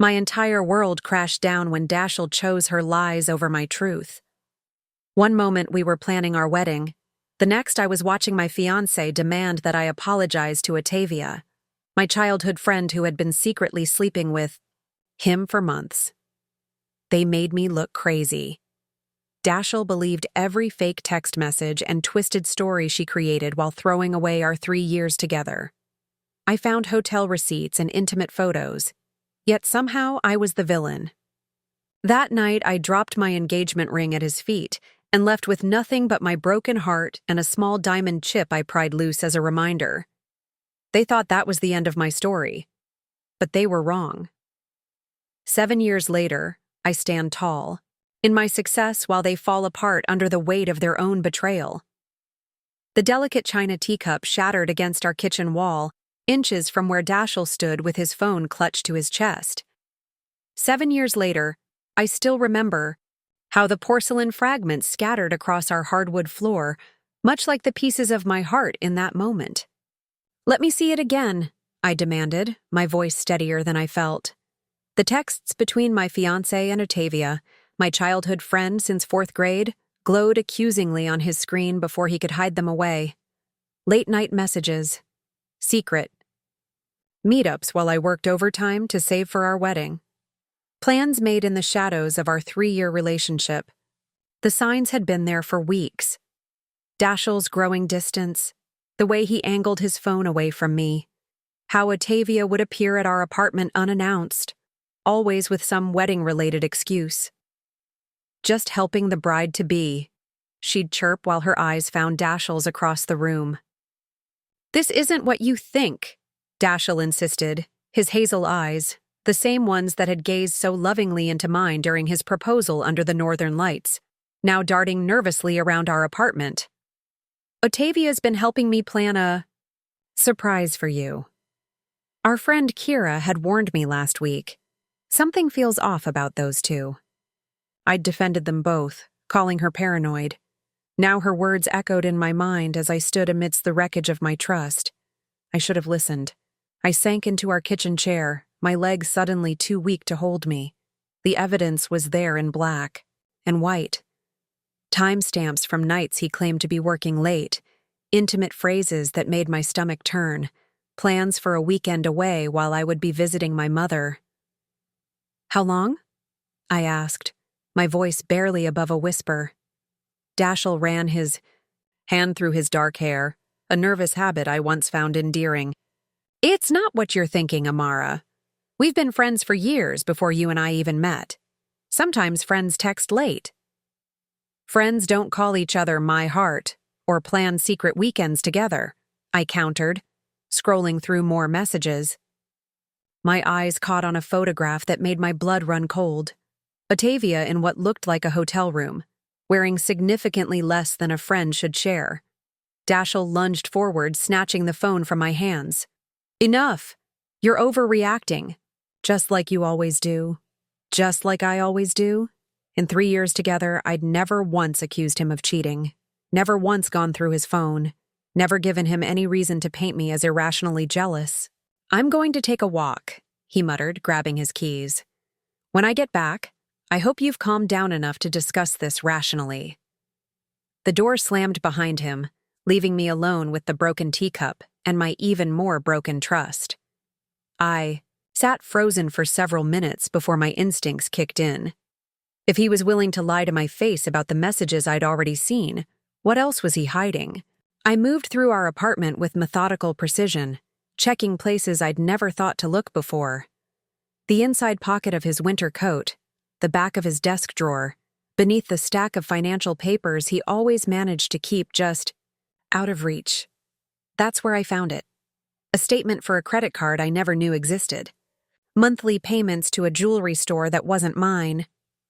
My entire world crashed down when Dashiell chose her lies over my truth. One moment we were planning our wedding. The next I was watching my fiancé demand that I apologize to Ottavia, my childhood friend who had been secretly sleeping with him for months. They made me look crazy. Dashiell believed every fake text message and twisted story she created while throwing away our 3 years together. I found hotel receipts and intimate photos, yet somehow I was the villain. That night I dropped my engagement ring at his feet and left with nothing but my broken heart and a small diamond chip I pried loose as a reminder. They thought that was the end of my story, but they were wrong. 7 years later, I stand tall, in my success while they fall apart under the weight of their own betrayal. The delicate china teacup shattered against our kitchen wall, inches from where Dashiell stood with his phone clutched to his chest. 7 years later, I still remember how the porcelain fragments scattered across our hardwood floor, much like the pieces of my heart in that moment. "Let me see it again," I demanded, my voice steadier than I felt. The texts between my fiancé and Ottavia, my childhood friend since 4th grade, glowed accusingly on his screen before he could hide them away. Late-night messages. Secret. Meetups while I worked overtime to save for our wedding. Plans made in the shadows of our 3-year relationship. The signs had been there for weeks. Dashiell's growing distance, the way he angled his phone away from me, how Ottavia would appear at our apartment unannounced, always with some wedding-related excuse. "Just helping the bride-to-be," she'd chirp while her eyes found Dashiell's across the room. "This isn't what you think," Dashiell insisted, his hazel eyes, the same ones that had gazed so lovingly into mine during his proposal under the northern lights, now darting nervously around our apartment. "Ottavia's been helping me plan a surprise for you. Our friend Kira had warned me last week. Something feels off about those two." I'd defended them both, calling her paranoid. Now her words echoed in my mind as I stood amidst the wreckage of my trust. I should have listened. I sank into our kitchen chair, my legs suddenly too weak to hold me. The evidence was there in black and white. Timestamps from nights he claimed to be working late, intimate phrases that made my stomach turn, plans for a weekend away while I would be visiting my mother. "How long?" I asked, my voice barely above a whisper. Dashiell ran his hand through his dark hair, a nervous habit I once found endearing. "It's not what you're thinking, Amara. We've been friends for years before you and I even met. Sometimes friends text late. Friends don't call each other my heart or plan secret weekends together," I countered, scrolling through more messages. My eyes caught on a photograph that made my blood run cold. Ottavia in what looked like a hotel room, wearing significantly less than a friend should share. Dashiell lunged forward, snatching the phone from my hands. "Enough! You're overreacting. Just like you always do. Just like I always do." In 3 years together, I'd never once accused him of cheating, never once gone through his phone, never given him any reason to paint me as irrationally jealous. "I'm going to take a walk," he muttered, grabbing his keys. "When I get back, I hope you've calmed down enough to discuss this rationally." The door slammed behind him, leaving me alone with the broken teacup and my even more broken trust. I sat frozen for several minutes before my instincts kicked in. If he was willing to lie to my face about the messages I'd already seen, what else was he hiding? I moved through our apartment with methodical precision, checking places I'd never thought to look before. The inside pocket of his winter coat, the back of his desk drawer, beneath the stack of financial papers he always managed to keep just out of reach. That's where I found it. A statement for a credit card I never knew existed. Monthly payments to a jewelry store that wasn't mine.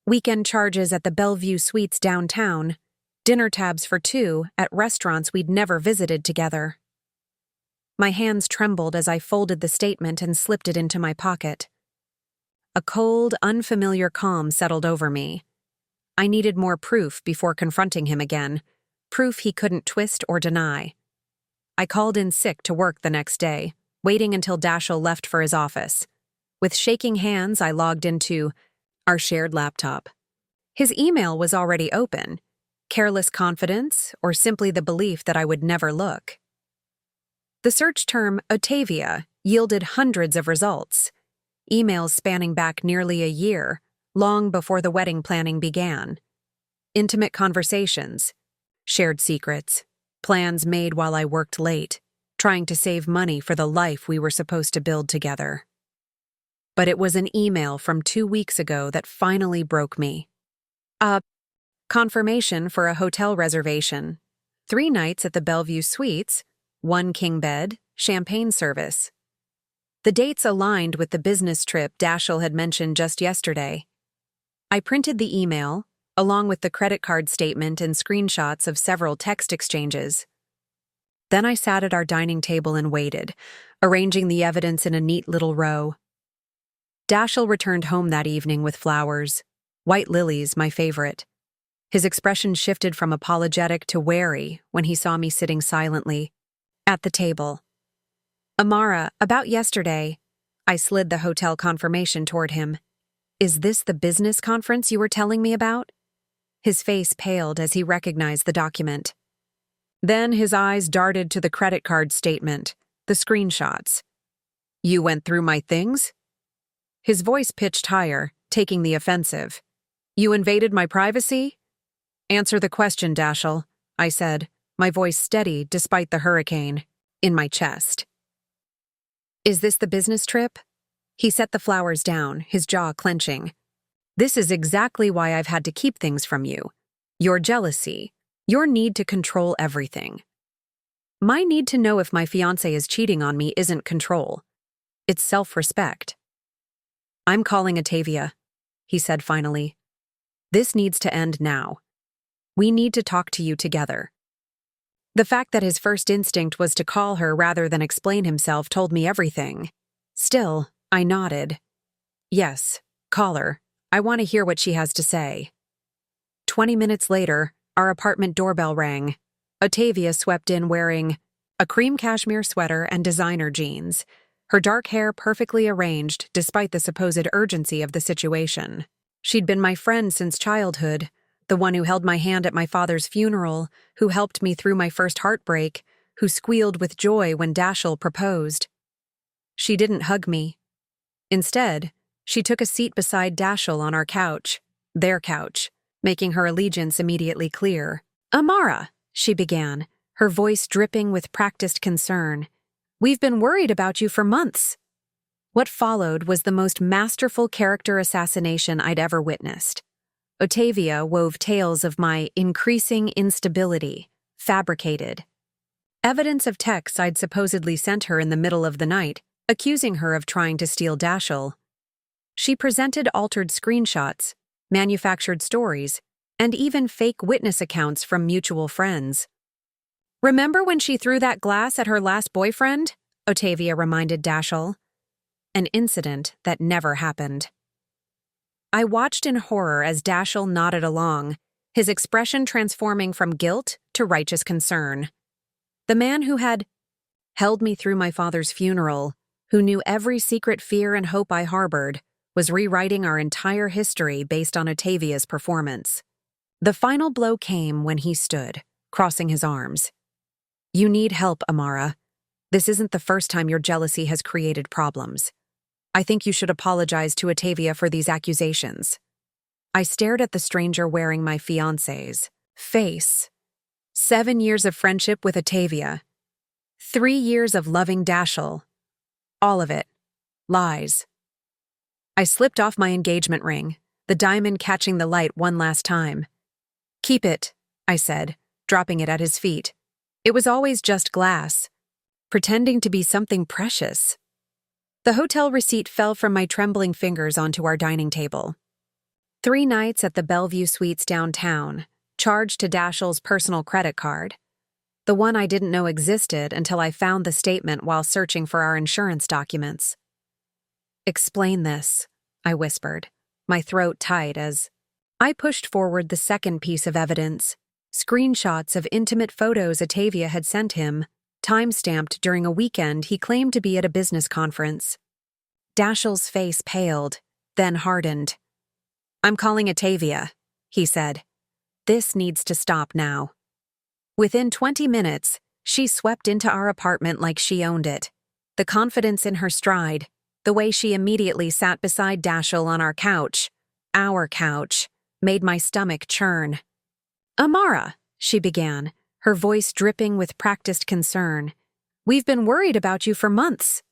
Weekend charges at the Bellevue Suites downtown. Dinner tabs for 2 at restaurants we'd never visited together. My hands trembled as I folded the statement and slipped it into my pocket. A cold, unfamiliar calm settled over me. I needed more proof before confronting him again, proof he couldn't twist or deny. I called in sick to work the next day, waiting until Dashiell left for his office. With shaking hands, I logged into our shared laptop. His email was already open. Careless confidence, or simply the belief that I would never look. The search term Otavia yielded hundreds of results, emails spanning back nearly a year, long before the wedding planning began. Intimate conversations, shared secrets, plans made while I worked late, trying to save money for the life we were supposed to build together. But it was an email from 2 weeks ago that finally broke me. Confirmation for a hotel reservation. 3 nights at the Bellevue Suites, 1 king bed, champagne service. The dates aligned with the business trip Dashiell had mentioned just yesterday. I printed the email, along with the credit card statement and screenshots of several text exchanges. Then I sat at our dining table and waited, arranging the evidence in a neat little row. Dashiell returned home that evening with flowers, white lilies, my favorite. His expression shifted from apologetic to wary when he saw me sitting silently at the table. Amara, about yesterday, I slid the hotel confirmation toward him. Is this the business conference you were telling me about? His face paled as he recognized the document. Then his eyes darted to the credit card statement, the screenshots. You went through my things? His voice pitched higher, taking the offensive. You invaded my privacy? Answer the question, Dashiell, I said, my voice steady despite the hurricane in my chest. Is this the business trip? He set the flowers down, his jaw clenching. This is exactly why I've had to keep things from you. Your jealousy, your need to control everything. My need to know if my fiancé is cheating on me isn't control. It's self-respect. I'm calling Otavia, he said finally. This needs to end now. We need to talk to you together. The fact that his first instinct was to call her rather than explain himself told me everything. Still, I nodded. Yes, call her. I want to hear what she has to say. 20 minutes later, our apartment doorbell rang. Otavia swept in wearing a cream cashmere sweater and designer jeans, her dark hair perfectly arranged despite the supposed urgency of the situation. She'd been my friend since childhood, the one who held my hand at my father's funeral, who helped me through my first heartbreak, who squealed with joy when Dashiell proposed. She didn't hug me. Instead, she took a seat beside Dashiell on our couch, their couch, making her allegiance immediately clear. Amara, she began, her voice dripping with practiced concern. We've been worried about you for months. What followed was the most masterful character assassination I'd ever witnessed. Otavia wove tales of my increasing instability, fabricated. Evidence of texts I'd supposedly sent her in the middle of the night, accusing her of trying to steal Dashiell. She presented altered screenshots, manufactured stories, and even fake witness accounts from mutual friends. Remember when she threw that glass at her last boyfriend? Otavia reminded Dashiell. An incident that never happened. I watched in horror as Dashiell nodded along, his expression transforming from guilt to righteous concern. The man who had held me through my father's funeral, who knew every secret fear and hope I harbored, was rewriting our entire history based on Otavia's performance. The final blow came when he stood, crossing his arms. You need help, Amara. This isn't the first time your jealousy has created problems. I think you should apologize to Otavia for these accusations. I stared at the stranger wearing my fiancé's face. 7 years of friendship with Otavia. 3 years of loving Dashiell. All of it. Lies. I slipped off my engagement ring, the diamond catching the light one last time. Keep it, I said, dropping it at his feet. It was always just glass, pretending to be something precious. The hotel receipt fell from my trembling fingers onto our dining table. 3 nights at the Bellevue Suites downtown, charged to Dashiell's personal credit card. The one I didn't know existed until I found the statement while searching for our insurance documents. Explain this, I whispered, my throat tight as I pushed forward the second piece of evidence, screenshots of intimate photos Otavia had sent him, time-stamped during a weekend he claimed to be at a business conference. Dashiell's face paled, then hardened. "I'm calling Atavia," he said. "This needs to stop now." Within 20 minutes, she swept into our apartment like she owned it. The confidence in her stride, the way she immediately sat beside Dashiell on our couch, made my stomach churn. "Amara," she began, her voice dripping with practiced concern. "We've been worried about you for months."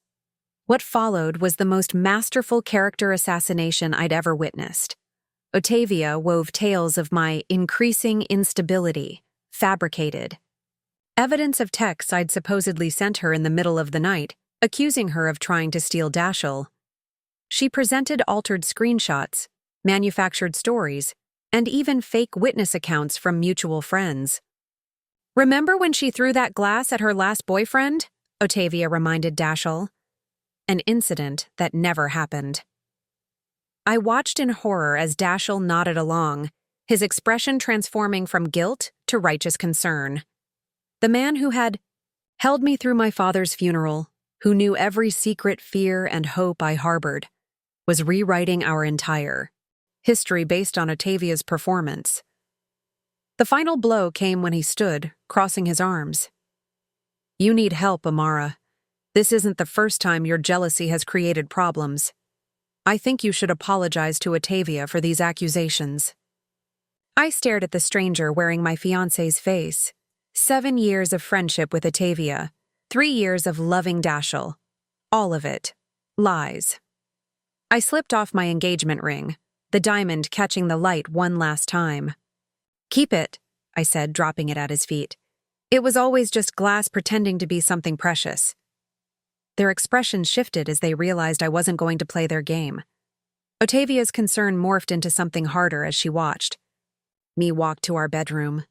What followed was the most masterful character assassination I'd ever witnessed. Atavia wove tales of my increasing instability, fabricated. Evidence of texts I'd supposedly sent her in the middle of the night, accusing her of trying to steal Dashiell. She presented altered screenshots, manufactured stories, and even fake witness accounts from mutual friends. "Remember when she threw that glass at her last boyfriend?" Atavia reminded Dashiell. An incident that never happened. I watched in horror as Dashiell nodded along, his expression transforming from guilt to righteous concern. The man who had held me through my father's funeral, who knew every secret fear and hope I harbored, was rewriting our entire history based on Atavia's performance. The final blow came when he stood, crossing his arms. "You need help, Amara. This isn't the first time your jealousy has created problems. I think you should apologize to Atavia for these accusations." I stared at the stranger wearing my fiancé's face. 7 years of friendship with Atavia, 3 years of loving Dashiell. All of it. Lies. I slipped off my engagement ring, the diamond catching the light one last time. "Keep it," I said, dropping it at his feet. "It was always just glass pretending to be something precious." Their expressions shifted as they realized I wasn't going to play their game. Atavia's concern morphed into something harder as she watched me walk to our bedroom.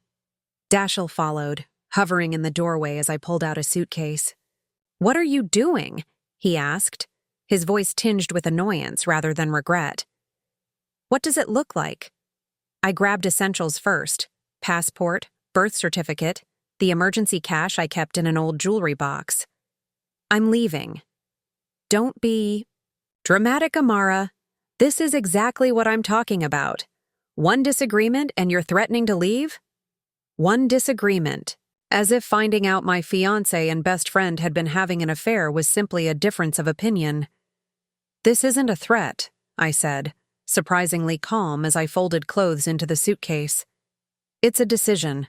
Dashiell followed, hovering in the doorway as I pulled out a suitcase. "What are you doing?" he asked, his voice tinged with annoyance rather than regret. "What does it look like?" I grabbed essentials first: passport, birth certificate, the emergency cash I kept in an old jewelry box. "I'm leaving." "Don't be dramatic, Amara. This is exactly what I'm talking about. One disagreement and you're threatening to leave?" One disagreement. As if finding out my fiancé and best friend had been having an affair was simply a difference of opinion. "This isn't a threat," I said, surprisingly calm as I folded clothes into the suitcase. "It's a decision."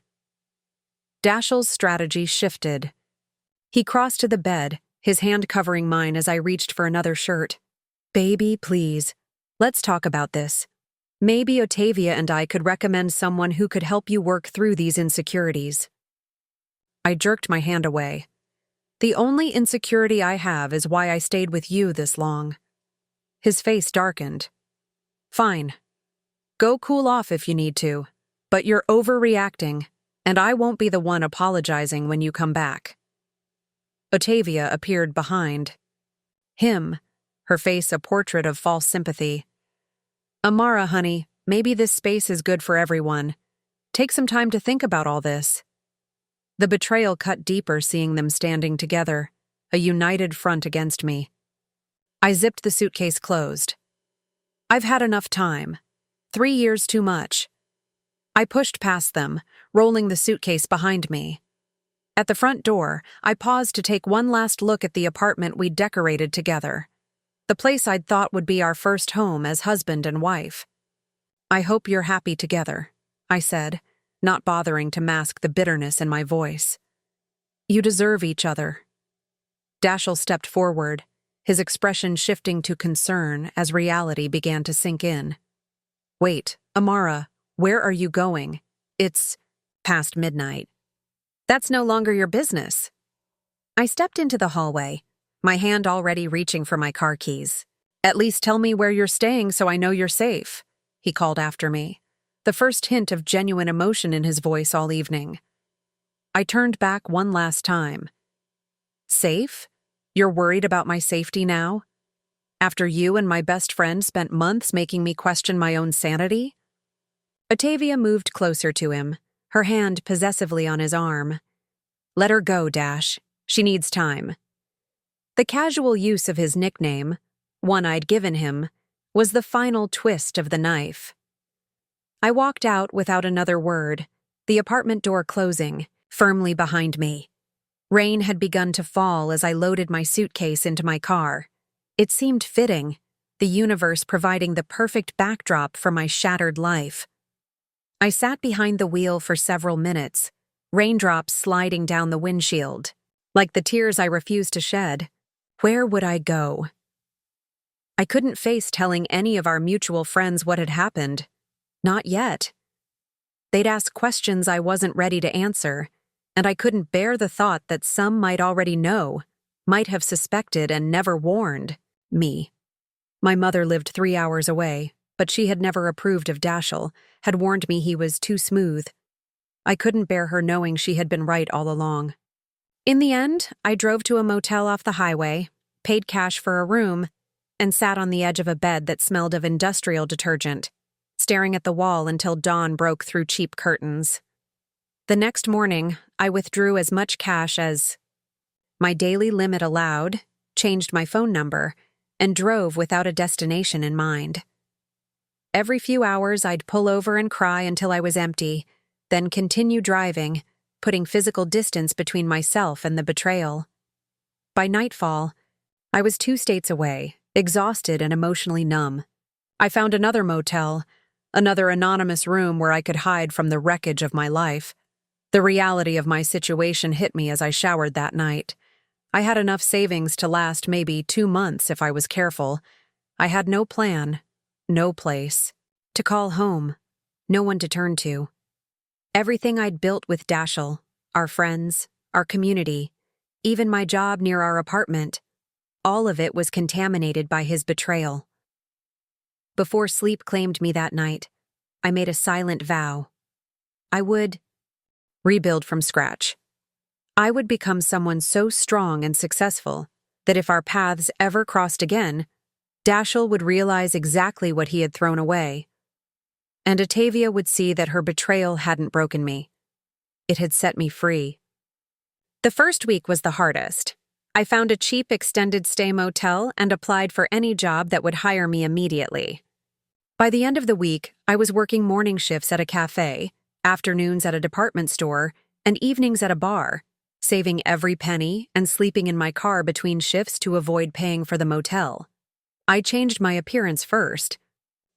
Dashiell's strategy shifted. He crossed to the bed, his hand covering mine as I reached for another shirt. "Baby, please. Let's talk about this. Maybe Atavia and I could recommend someone who could help you work through these insecurities." I jerked my hand away. "The only insecurity I have is why I stayed with you this long." His face darkened. "Fine. Go cool off if you need to, but you're overreacting, and I won't be the one apologizing when you come back." Atavia appeared behind him, her face a portrait of false sympathy. "Amara, honey, maybe this space is good for everyone. Take some time to think about all this." The betrayal cut deeper seeing them standing together, a united front against me. I zipped the suitcase closed. "I've had enough time. 3 years too much." I pushed past them, rolling the suitcase behind me. At the front door, I paused to take one last look at the apartment we'd decorated together. The place I'd thought would be our first home as husband and wife. "I hope you're happy together," I said, not bothering to mask the bitterness in my voice. "You deserve each other." Dashiell stepped forward, his expression shifting to concern as reality began to sink in. "Wait, Amara, where are you going? It's past midnight." "That's no longer your business." I stepped into the hallway, my hand already reaching for my car keys. "At least tell me where you're staying so I know you're safe," he called after me, the first hint of genuine emotion in his voice all evening. I turned back one last time. "Safe? You're worried about my safety now? After you and my best friend spent months making me question my own sanity?" Atavia moved closer to him, her hand possessively on his arm. "Let her go, Dash. She needs time." The casual use of his nickname, one I'd given him, was the final twist of the knife. I walked out without another word, the apartment door closing, firmly behind me. Rain had begun to fall as I loaded my suitcase into my car. It seemed fitting, the universe providing the perfect backdrop for my shattered life. I sat behind the wheel for several minutes, raindrops sliding down the windshield. Like the tears I refused to shed, where would I go? I couldn't face telling any of our mutual friends what had happened. Not yet. They'd ask questions I wasn't ready to answer, and I couldn't bear the thought that some might already know, might have suspected and never warned me. My mother lived 3 hours away, but she had never approved of Dashiell, had warned me he was too smooth. I couldn't bear her knowing she had been right all along. In the end, I drove to a motel off the highway, paid cash for a room, and sat on the edge of a bed that smelled of industrial detergent, staring at the wall until dawn broke through cheap curtains. The next morning, I withdrew as much cash as my daily limit allowed, changed my phone number, and drove without a destination in mind. Every few hours, I'd pull over and cry until I was empty, then continue driving, putting physical distance between myself and the betrayal. By nightfall, I was 2 states away, exhausted and emotionally numb. I found another motel, another anonymous room where I could hide from the wreckage of my life. The reality of my situation hit me as I showered that night. I had enough savings to last maybe 2 months if I was careful. I had no plan, no place, to call home, no one to turn to. Everything I'd built with Dashiell, our friends, our community, even my job near our apartment, all of it was contaminated by his betrayal. Before sleep claimed me that night, I made a silent vow. I would rebuild from scratch. I would become someone so strong and successful that if our paths ever crossed again, Dashiell would realize exactly what he had thrown away. And Atavia would see that her betrayal hadn't broken me. It had set me free. The first week was the hardest. I found a cheap extended stay motel and applied for any job that would hire me immediately. By the end of the week, I was working morning shifts at a cafe, afternoons at a department store, and evenings at a bar, saving every penny and sleeping in my car between shifts to avoid paying for the motel. I changed my appearance first.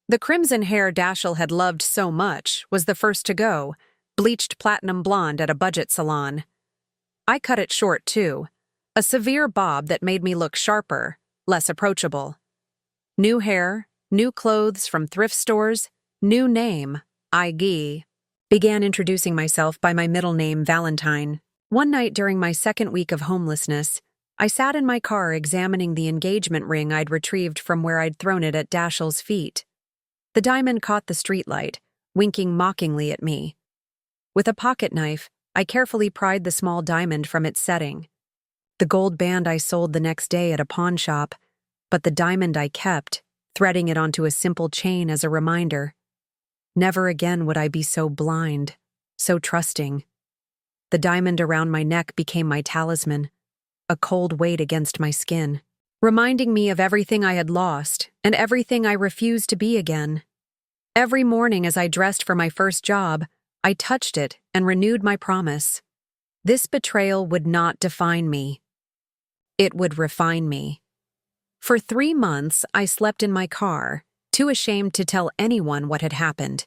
The crimson hair Dashiell had loved so much was the first to go, bleached platinum blonde at a budget salon. I cut it short, too, a severe bob that made me look sharper, less approachable. New hair, new clothes from thrift stores, new name, Igi. Began introducing myself by my middle name, Valentine. One night during my second week of homelessness, I sat in my car examining the engagement ring I'd retrieved from where I'd thrown it at Dashiell's feet. The diamond caught the streetlight, winking mockingly at me. With a pocket knife, I carefully pried the small diamond from its setting. The gold band I sold the next day at a pawn shop, but the diamond I kept, threading it onto a simple chain as a reminder. Never again would I be so blind, so trusting. The diamond around my neck became my talisman, a cold weight against my skin, reminding me of everything I had lost and everything I refused to be again. Every morning as I dressed for my first job, I touched it and renewed my promise. This betrayal would not define me. It would refine me. For 3 months, I slept in my car, too ashamed to tell anyone what had happened.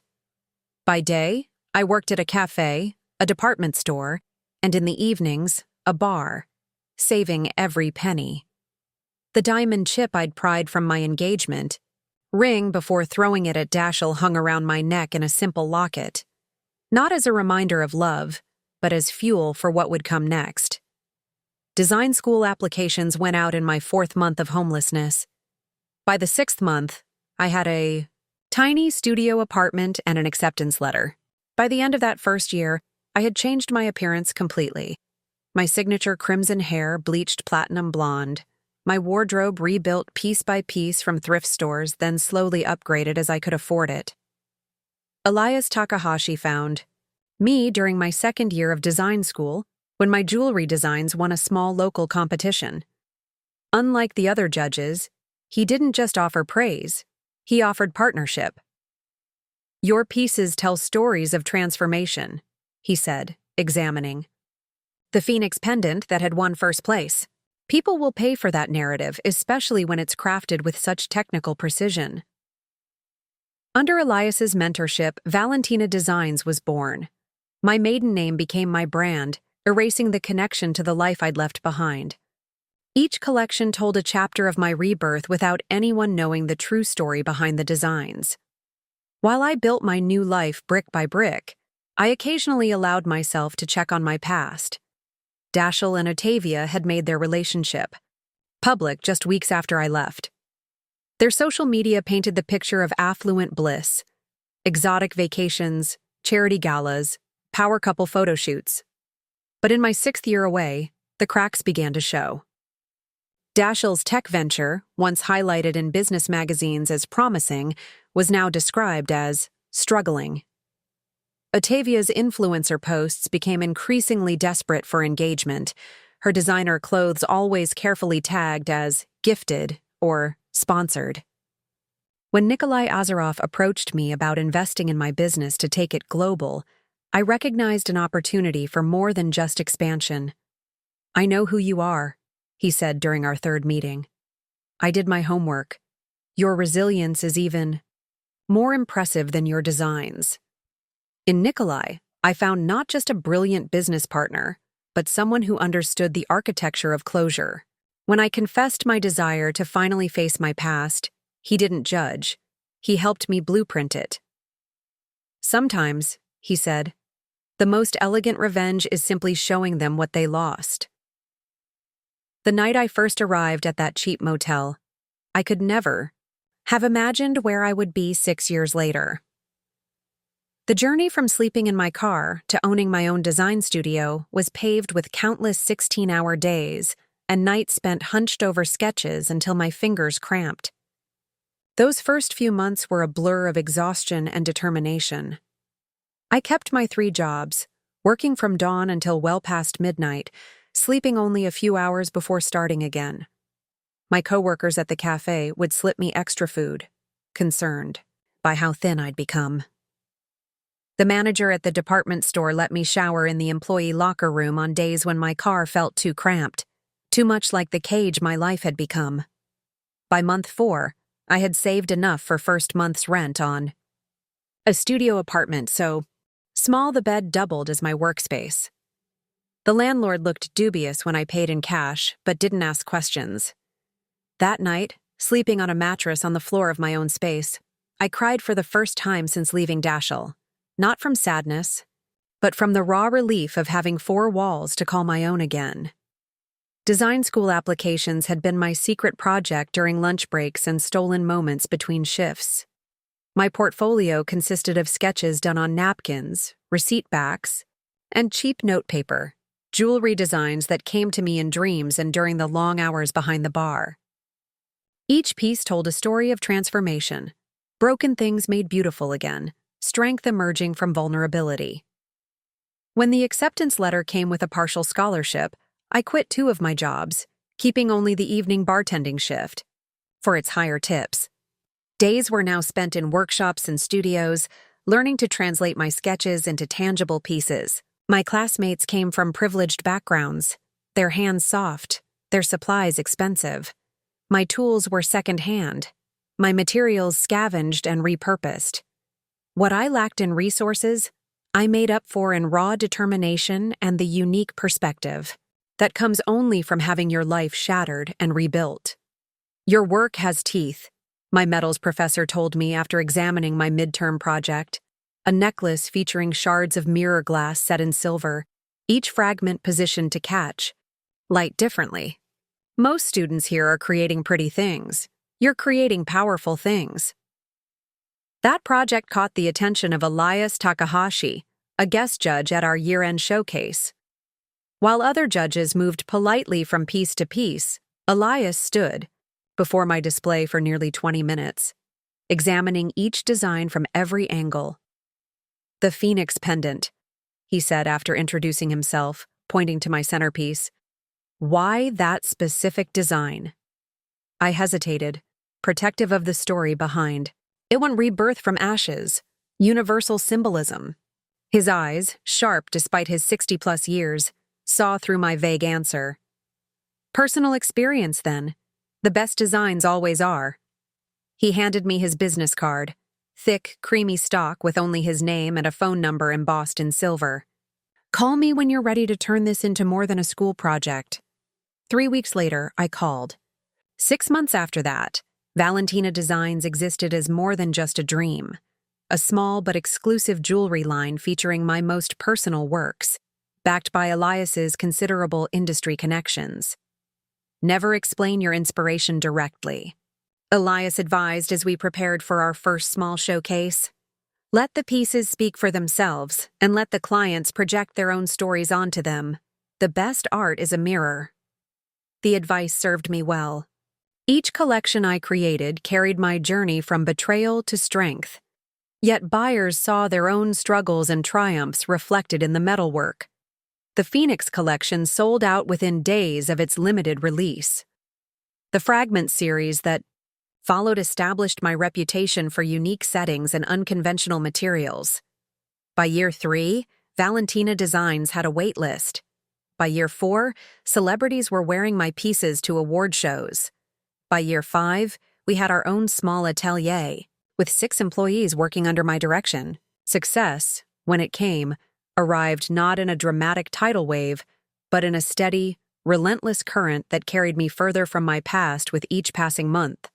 By day, I worked at a cafe, a department store, and in the evenings, a bar, saving every penny. The diamond chip I'd pried from my engagement ring before throwing it at Dashiell hung around my neck in a simple locket, not as a reminder of love, but as fuel for what would come next. Design school applications went out in my 4th month of homelessness. By the 6th month, I had a tiny studio apartment and an acceptance letter. By the end of that first year, I had changed my appearance completely. My signature crimson hair bleached platinum blonde, my wardrobe rebuilt piece by piece from thrift stores, then slowly upgraded as I could afford it. Elias Takahashi found me during my 2nd year of design school when my jewelry designs won a small local competition. Unlike the other judges, He didn't just offer praise, he offered partnership. "Your pieces tell stories of transformation," he said, examining the phoenix pendant that had won first place. "People will pay for that narrative, especially when it's crafted with such technical precision." Under Elias's mentorship, Valentina Designs was born. My maiden name became my brand, erasing the connection to the life I'd left behind. Each collection told a chapter of my rebirth without anyone knowing the true story behind the designs. While I built my new life brick by brick, I occasionally allowed myself to check on my past. Dashiell and Otavia had made their relationship public just weeks after I left. Their social media painted the picture of affluent bliss, exotic vacations, charity galas, power couple photo shoots. But in my 6th year away, the cracks began to show. Dashiell's tech venture, once highlighted in business magazines as promising, was now described as struggling. Otavia's influencer posts became increasingly desperate for engagement, her designer clothes always carefully tagged as gifted or sponsored. When Nikolai Azarov approached me about investing in my business to take it global, I recognized an opportunity for more than just expansion. "I know who you are," he said during our 3rd meeting. "I did my homework. Your resilience is even more impressive than your designs." In Nikolai, I found not just a brilliant business partner, but someone who understood the architecture of closure. When I confessed my desire to finally face my past, he didn't judge. He helped me blueprint it. "Sometimes," he said, "the most elegant revenge is simply showing them what they lost." The night I first arrived at that cheap motel, I could never have imagined where I would be 6 years later. The journey from sleeping in my car to owning my own design studio was paved with countless 16-hour days and nights spent hunched over sketches until my fingers cramped. Those first few months were a blur of exhaustion and determination. I kept my 3 jobs, working from dawn until well past midnight, sleeping only a few hours before starting again. My coworkers at the cafe would slip me extra food, concerned by how thin I'd become. The manager at the department store let me shower in the employee locker room on days when my car felt too cramped, too much like the cage my life had become. By month 4, I had saved enough for first month's rent on a studio apartment, so small the bed doubled as my workspace. The landlord looked dubious when I paid in cash, but didn't ask questions. That night, sleeping on a mattress on the floor of my own space, I cried for the first time since leaving Dashiell. Not from sadness, but from the raw relief of having 4 walls to call my own again. Design school applications had been my secret project during lunch breaks and stolen moments between shifts. My portfolio consisted of sketches done on napkins, receipt backs, and cheap notepaper, jewelry designs that came to me in dreams and during the long hours behind the bar. Each piece told a story of transformation, broken things made beautiful again, strength emerging from vulnerability. When the acceptance letter came with a partial scholarship, I quit 2 of my jobs, keeping only the evening bartending shift, for its higher tips. Days were now spent in workshops and studios, learning to translate my sketches into tangible pieces. My classmates came from privileged backgrounds, their hands soft, their supplies expensive. My tools were second-hand, my materials scavenged and repurposed. What I lacked in resources, I made up for in raw determination and the unique perspective that comes only from having your life shattered and rebuilt. "Your work has teeth," my metals professor told me after examining my midterm project, a necklace featuring shards of mirror glass set in silver, each fragment positioned to catch light differently. "Most students here are creating pretty things. You're creating powerful things." That project caught the attention of Elias Takahashi, a guest judge at our year-end showcase. While other judges moved politely from piece to piece, Elias stood before my display for nearly 20 minutes, examining each design from every angle. "The Phoenix pendant," he said after introducing himself, pointing to my centerpiece. "Why that specific design?" I hesitated, protective of the story behind. It went rebirth from ashes, universal symbolism. His eyes, sharp despite his 60-plus years, saw through my vague answer. Personal experience, then. The best designs always are. He handed me his business card, thick, creamy stock with only his name and a phone number embossed in silver. Call me when you're ready to turn this into more than a school project. 3 weeks later, I called. 6 months after that, Valentina Designs existed as more than just a dream. A small but exclusive jewelry line featuring my most personal works, backed by Elias's considerable industry connections. Never explain your inspiration directly, Elias advised as we prepared for our first small showcase. Let the pieces speak for themselves, and let the clients project their own stories onto them. The best art is a mirror. The advice served me well. Each collection I created carried my journey from betrayal to strength. Yet buyers saw their own struggles and triumphs reflected in the metalwork. The Phoenix collection sold out within days of its limited release. The Fragment series that followed established my reputation for unique settings and unconventional materials. By year 3, Valentina Designs had a wait list. By year 4, celebrities were wearing my pieces to award shows. By year 5, we had our own small atelier, with 6 employees working under my direction. Success, when it came, arrived not in a dramatic tidal wave, but in a steady, relentless current that carried me further from my past with each passing month.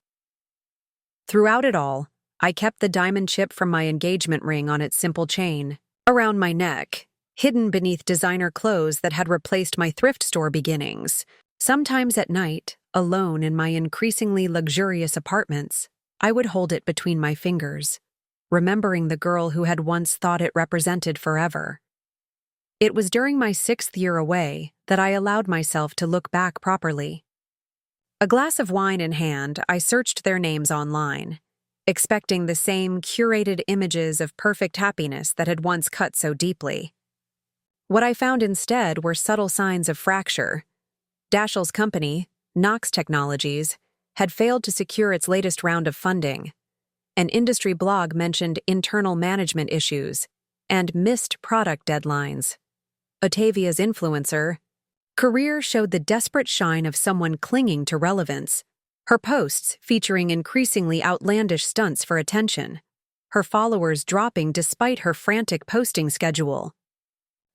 Throughout it all, I kept the diamond chip from my engagement ring on its simple chain, around my neck, hidden beneath designer clothes that had replaced my thrift store beginnings. Sometimes at night, alone in my increasingly luxurious apartments, I would hold it between my fingers, remembering the girl who had once thought it represented forever. It was during my 6th year away that I allowed myself to look back properly. A glass of wine in hand, I searched their names online, expecting the same curated images of perfect happiness that had once cut so deeply. What I found instead were subtle signs of fracture. Dashiell's company, Knox Technologies, had failed to secure its latest round of funding. An industry blog mentioned internal management issues and missed product deadlines. Ottavia's influencer career showed the desperate shine of someone clinging to relevance, her posts featuring increasingly outlandish stunts for attention, her followers dropping despite her frantic posting schedule.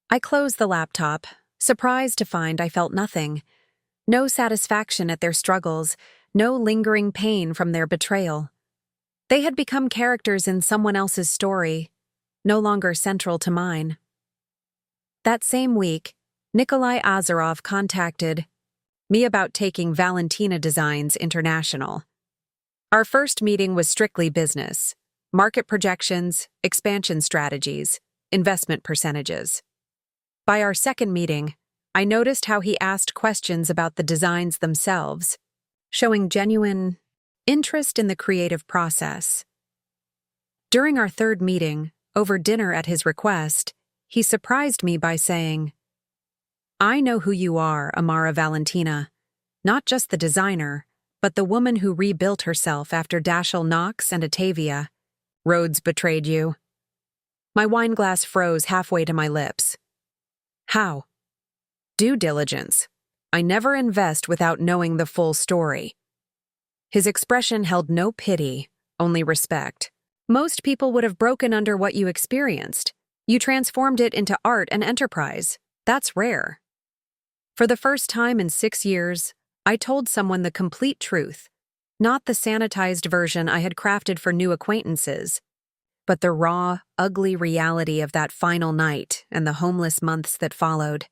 I closed the laptop, surprised to find I felt nothing. No satisfaction at their struggles, no lingering pain from their betrayal. They had become characters in someone else's story, no longer central to mine. That same week, Nikolai Azarov contacted me about taking Valentina Designs international. Our first meeting was strictly business, market projections, expansion strategies, investment percentages. By our second meeting, I noticed how he asked questions about the designs themselves, showing genuine interest in the creative process. During our third meeting, over dinner at his request, he surprised me by saying, "I know who you are, Amara Valentina, not just the designer, but the woman who rebuilt herself after Dashiell Knox and Ottavia. Rhodes betrayed you." My wine glass froze halfway to my lips. How? Due diligence. I never invest without knowing the full story. His expression held no pity, only respect. Most people would have broken under what you experienced. You transformed it into art and enterprise. That's rare. For the first time in 6 years, I told someone the complete truth, not the sanitized version I had crafted for new acquaintances, but the raw, ugly reality of that final night and the homeless months that followed.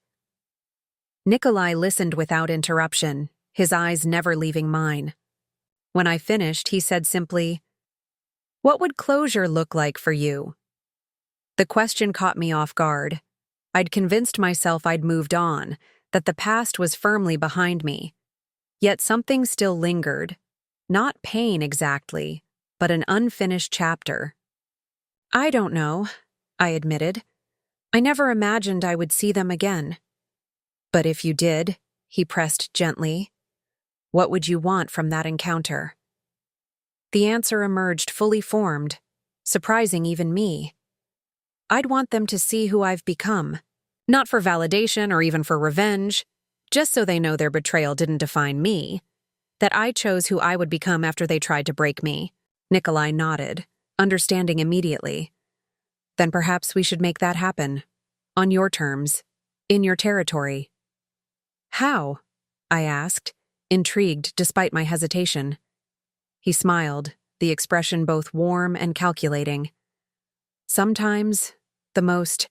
Nikolai listened without interruption, his eyes never leaving mine. When I finished, he said simply, "What would closure look like for you?" The question caught me off guard. I'd convinced myself I'd moved on, that the past was firmly behind me. Yet something still lingered. Not pain exactly, but an unfinished chapter. "I don't know," I admitted. "I never imagined I would see them again." "But if you did," he pressed gently, "what would you want from that encounter?" The answer emerged fully formed, surprising even me. I'd want them to see who I've become. Not for validation or even for revenge, just so they know their betrayal didn't define me. That I chose who I would become after they tried to break me. Nikolai nodded, understanding immediately. Then perhaps we should make that happen. On your terms. In your territory. How? I asked, intrigued despite my hesitation. He smiled, the expression both warm and calculating. Sometimes, the most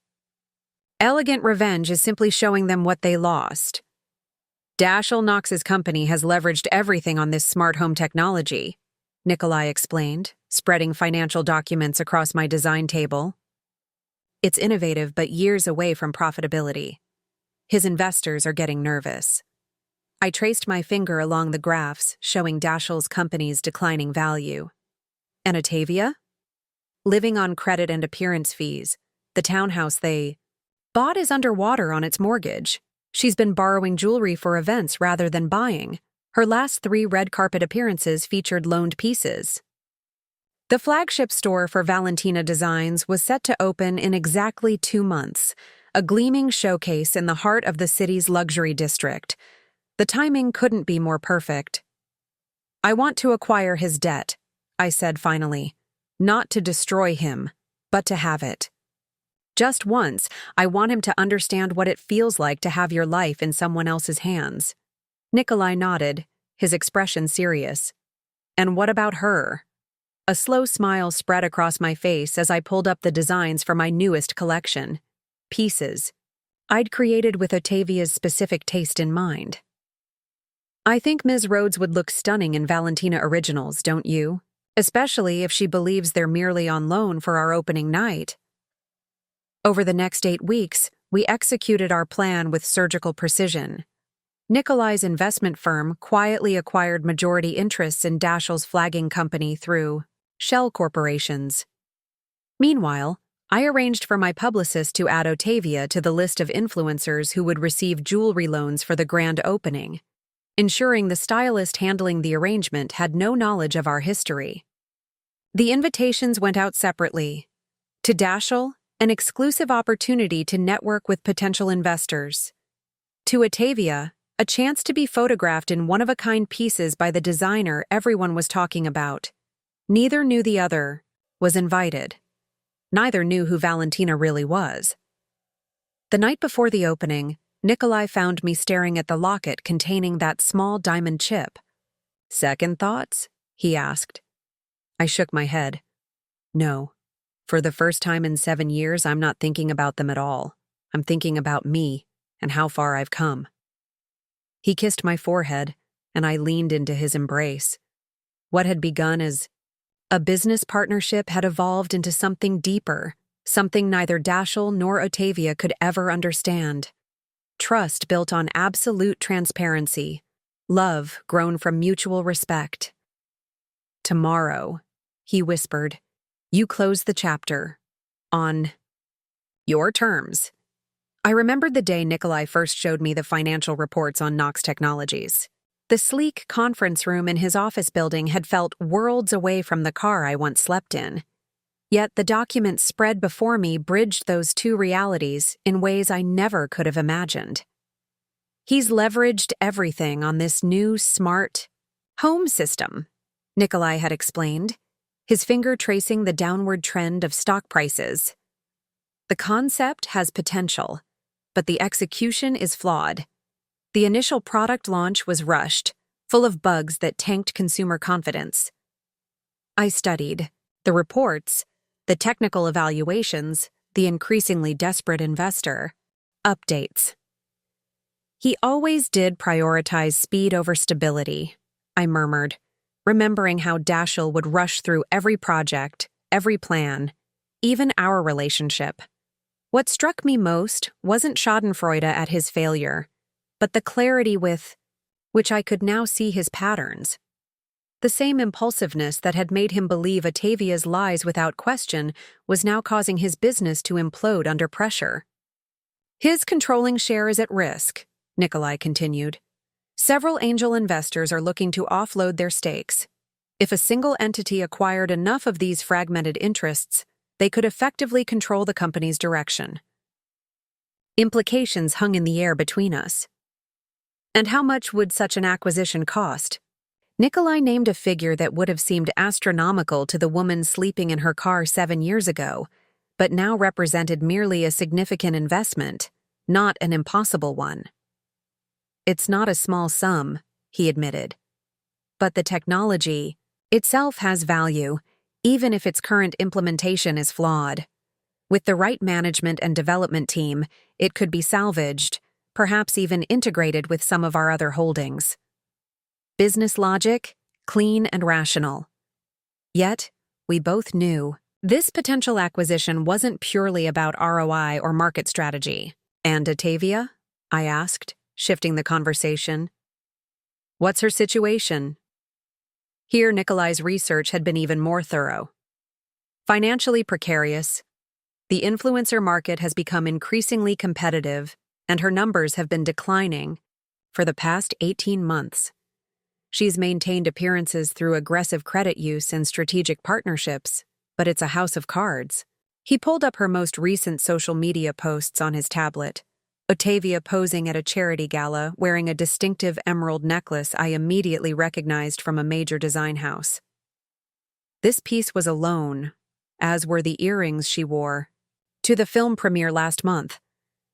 elegant revenge is simply showing them what they lost. Dashiell Knox's company has leveraged everything on this smart home technology, Nikolai explained, spreading financial documents across my design table. It's innovative but years away from profitability. His investors are getting nervous. I traced my finger along the graphs showing Dashiell's company's declining value. And Atavia? Living on credit and appearance fees, the townhouse they bought is underwater on its mortgage. She's been borrowing jewelry for events rather than buying. Her last 3 red carpet appearances featured loaned pieces. The flagship store for Valentina Designs was set to open in exactly 2 months, a gleaming showcase in the heart of the city's luxury district. The timing couldn't be more perfect. I want to acquire his debt, I said finally. Not to destroy him, but to have it. Just once, I want him to understand what it feels like to have your life in someone else's hands. Nikolai nodded, his expression serious. And what about her? A slow smile spread across my face as I pulled up the designs for my newest collection. Pieces. I'd created with Otavia's specific taste in mind. I think Ms. Rhodes would look stunning in Valentina Originals, don't you? Especially if she believes they're merely on loan for our opening night. Over the next 8 weeks, we executed our plan with surgical precision. Nikolai's investment firm quietly acquired majority interests in Dashiell's flagging company through shell corporations. Meanwhile, I arranged for my publicist to add Otavia to the list of influencers who would receive jewelry loans for the grand opening, ensuring the stylist handling the arrangement had no knowledge of our history. The invitations went out separately. To Dashiell, an exclusive opportunity to network with potential investors. To Otavia, a chance to be photographed in one-of-a-kind pieces by the designer everyone was talking about. Neither knew the other was invited. Neither knew who Valentina really was. The night before the opening, Nikolai found me staring at the locket containing that small diamond chip. Second thoughts? He asked. I shook my head. No. For the first time in 7 years, I'm not thinking about them at all. I'm thinking about me and how far I've come. He kissed my forehead, and I leaned into his embrace. What had begun as a business partnership had evolved into something deeper, something neither Dashiell nor Otavia could ever understand. Trust built on absolute transparency, love grown from mutual respect. Tomorrow, he whispered, you close the chapter. On your terms. I remembered the day Nikolai first showed me the financial reports on Knox Technologies. The sleek conference room in his office building had felt worlds away from the car I once slept in. Yet the documents spread before me bridged those 2 realities in ways I never could have imagined. He's leveraged everything on this new, smart home system, Nikolai had explained, his finger tracing the downward trend of stock prices. The concept has potential, but the execution is flawed. The initial product launch was rushed, full of bugs that tanked consumer confidence. I studied the reports, the technical evaluations, the increasingly desperate investor updates. He always did prioritize speed over stability, I murmured, remembering how Dashiell would rush through every project, every plan, even our relationship. What struck me most wasn't schadenfreude at his failure, but the clarity with which I could now see his patterns. The same impulsiveness that had made him believe Otavia's lies without question was now causing his business to implode under pressure. His controlling share is at risk, Nikolai continued. Several angel investors are looking to offload their stakes. If a single entity acquired enough of these fragmented interests, they could effectively control the company's direction. Implications hung in the air between us. And how much would such an acquisition cost? Nikolai named a figure that would have seemed astronomical to the woman sleeping in her car 7 years ago, but now represented merely a significant investment, not an impossible one. It's not a small sum, he admitted. But the technology itself has value, even if its current implementation is flawed. With the right management and development team, it could be salvaged, perhaps even integrated with some of our other holdings. Business logic, clean and rational. Yet, we both knew this potential acquisition wasn't purely about ROI or market strategy. And Atavia? I asked, shifting the conversation. What's her situation? Here, Nikolai's research had been even more thorough. Financially precarious, the influencer market has become increasingly competitive, and her numbers have been declining for the past 18 months. She's maintained appearances through aggressive credit use and strategic partnerships, but it's a house of cards. He pulled up her most recent social media posts on his tablet. Otavia posing at a charity gala wearing a distinctive emerald necklace I immediately recognized from a major design house. This piece was alone, as were the earrings she wore, to the film premiere last month.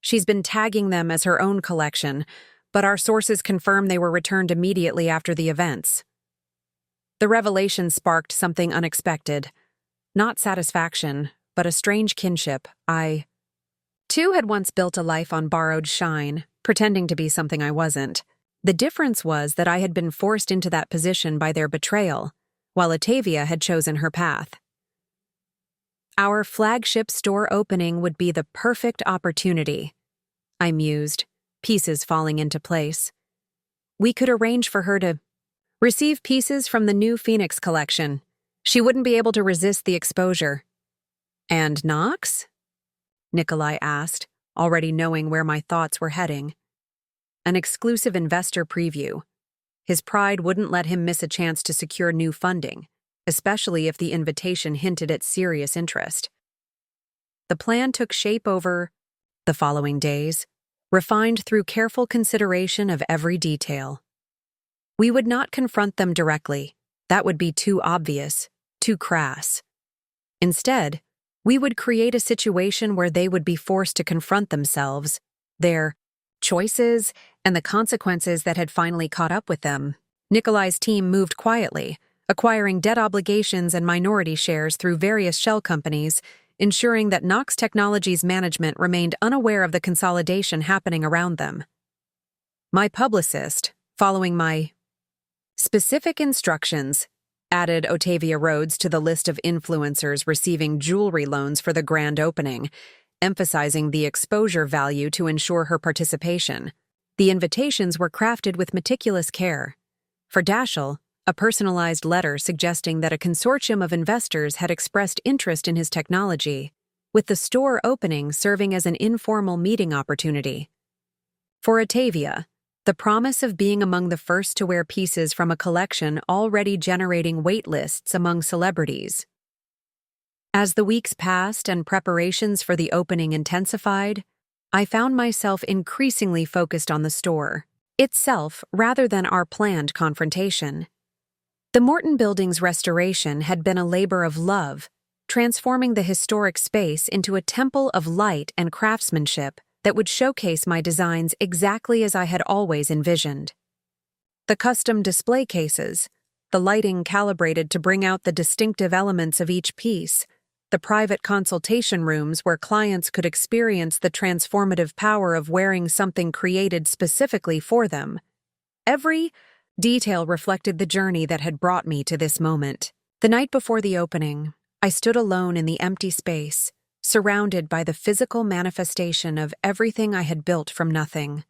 She's been tagging them as her own collection, but our sources confirm they were returned immediately after the events. The revelation sparked something unexpected. Not satisfaction, but a strange kinship. I, too, had once built a life on borrowed shine, pretending to be something I wasn't. The difference was that I had been forced into that position by their betrayal, while Atavia had chosen her path. Our flagship store opening would be the perfect opportunity, I mused, pieces falling into place. We could arrange for her to receive pieces from the new Phoenix collection. She wouldn't be able to resist the exposure. And Knox? Nikolai asked, already knowing where my thoughts were heading. An exclusive investor preview. His pride wouldn't let him miss a chance to secure new funding, especially if the invitation hinted at serious interest. The plan took shape over the following days, refined through careful consideration of every detail. We would not confront them directly. That would be too obvious, too crass. Instead, we would create a situation where they would be forced to confront themselves, their choices, and the consequences that had finally caught up with them. Nikolai's team moved quietly, acquiring debt obligations and minority shares through various shell companies, ensuring that Knox Technologies management remained unaware of the consolidation happening around them. My publicist, following my specific instructions, added Otavia Rhodes to the list of influencers receiving jewelry loans for the grand opening, emphasizing the exposure value to ensure her participation. The invitations were crafted with meticulous care. For Dashiell, a personalized letter suggesting that a consortium of investors had expressed interest in his technology, with the store opening serving as an informal meeting opportunity. For Atavia, the promise of being among the first to wear pieces from a collection already generating wait lists among celebrities. As the weeks passed and preparations for the opening intensified, I found myself increasingly focused on the store itself rather than our planned confrontation. The Morton Building's restoration had been a labor of love, transforming the historic space into a temple of light and craftsmanship that would showcase my designs exactly as I had always envisioned. The custom display cases, the lighting calibrated to bring out the distinctive elements of each piece, the private consultation rooms where clients could experience the transformative power of wearing something created specifically for them. Every detail reflected the journey that had brought me to this moment. The night before the opening, I stood alone in the empty space, surrounded by the physical manifestation of everything I had built from nothing.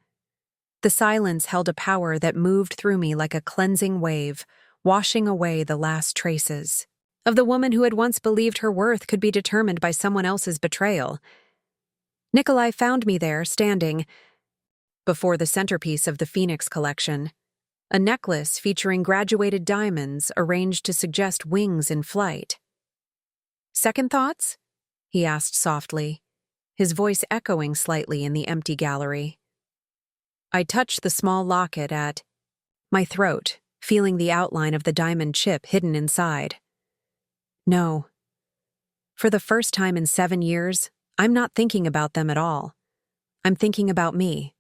The silence held a power that moved through me like a cleansing wave, washing away the last traces of the woman who had once believed her worth could be determined by someone else's betrayal. Nikolai found me there, standing before the centerpiece of the Phoenix collection. a necklace featuring graduated diamonds arranged to suggest wings in flight. "Second thoughts?" he asked softly, his voice echoing slightly in the empty gallery. I touched the small locket at my throat, feeling the outline of the diamond chip hidden inside. No. For the first time in 7 years, I'm not thinking about them at all. I'm thinking about me,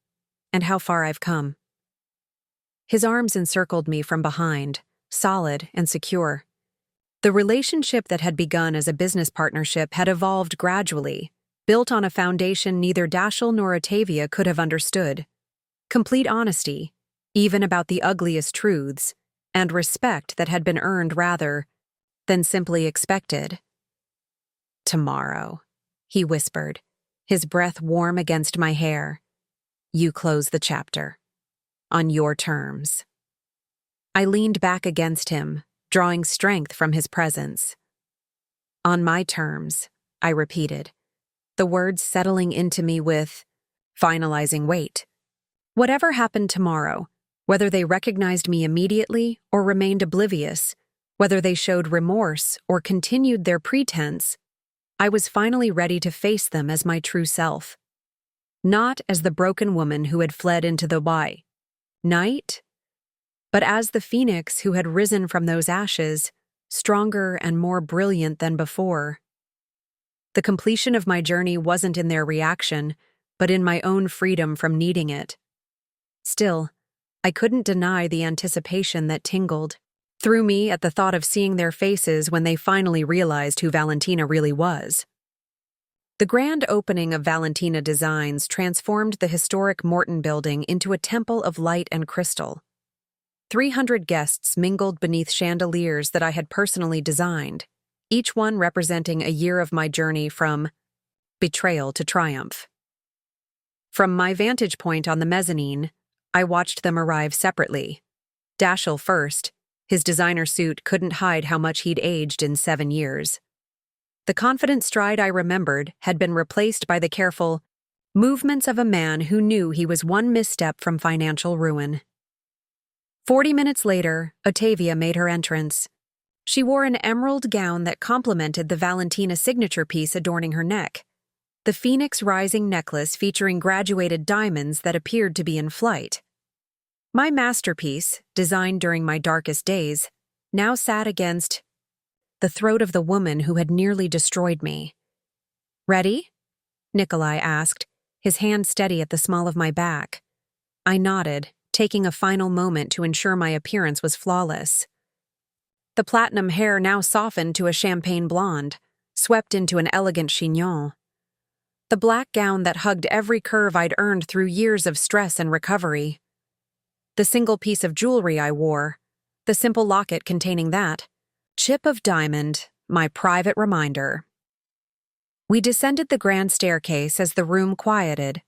and how far I've come. His arms encircled me from behind, solid and secure. The relationship that had begun as a business partnership had evolved gradually, built on a foundation neither Dashiell nor Octavia could have understood. Complete honesty, even about the ugliest truths, and respect that had been earned rather than simply expected. "Tomorrow," he whispered, his breath warm against my hair. "You close the chapter. On your terms." I leaned back against him, drawing strength from his presence. "On my terms," I repeated, the words settling into me with finalizing weight. Whatever happened tomorrow, whether they recognized me immediately or remained oblivious, whether they showed remorse or continued their pretense, I was finally ready to face them as my true self. Not as the broken woman who had fled into the night, but as the phoenix who had risen from those ashes, stronger and more brilliant than before. The completion of my journey wasn't in their reaction, but in my own freedom from needing it. Still, I couldn't deny the anticipation that tingled through me at the thought of seeing their faces when they finally realized who Valentina really was. The grand opening of Valentina Designs transformed the historic Morton building into a temple of light and crystal. 300 guests mingled beneath chandeliers that I had personally designed, each one representing a year of my journey from betrayal to triumph. From my vantage point on the mezzanine, I watched them arrive separately. Dashiell first. His designer suit couldn't hide how much he'd aged in 7 years. The confident stride I remembered had been replaced by the careful movements of a man who knew he was one misstep from financial ruin. 40 minutes later, Octavia made her entrance. She wore an emerald gown that complemented the Valentina signature piece adorning her neck, the phoenix rising necklace featuring graduated diamonds that appeared to be in flight. My masterpiece, designed during my darkest days, now sat against the throat of the woman who had nearly destroyed me. "Ready?" Nikolai asked, his hand steady at the small of my back. I nodded, taking a final moment to ensure my appearance was flawless. The platinum hair now softened to a champagne blonde, swept into an elegant chignon. The black gown that hugged every curve I'd earned through years of stress and recovery. The single piece of jewelry I wore, the simple locket containing that chip of diamond, my private reminder. We descended the grand staircase as the room quieted,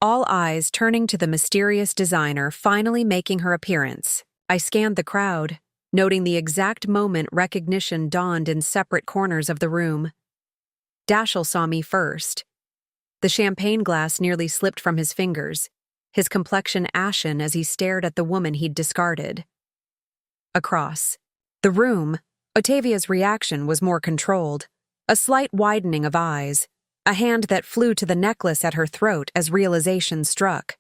all eyes turning to the mysterious designer finally making her appearance. I scanned the crowd, noting the exact moment recognition dawned in separate corners of the room. Dashiell saw me first. The champagne glass nearly slipped from his fingers, his complexion ashen as he stared at the woman he'd discarded. Across the room, Octavia's reaction was more controlled, a slight widening of eyes, a hand that flew to the necklace at her throat as realization struck.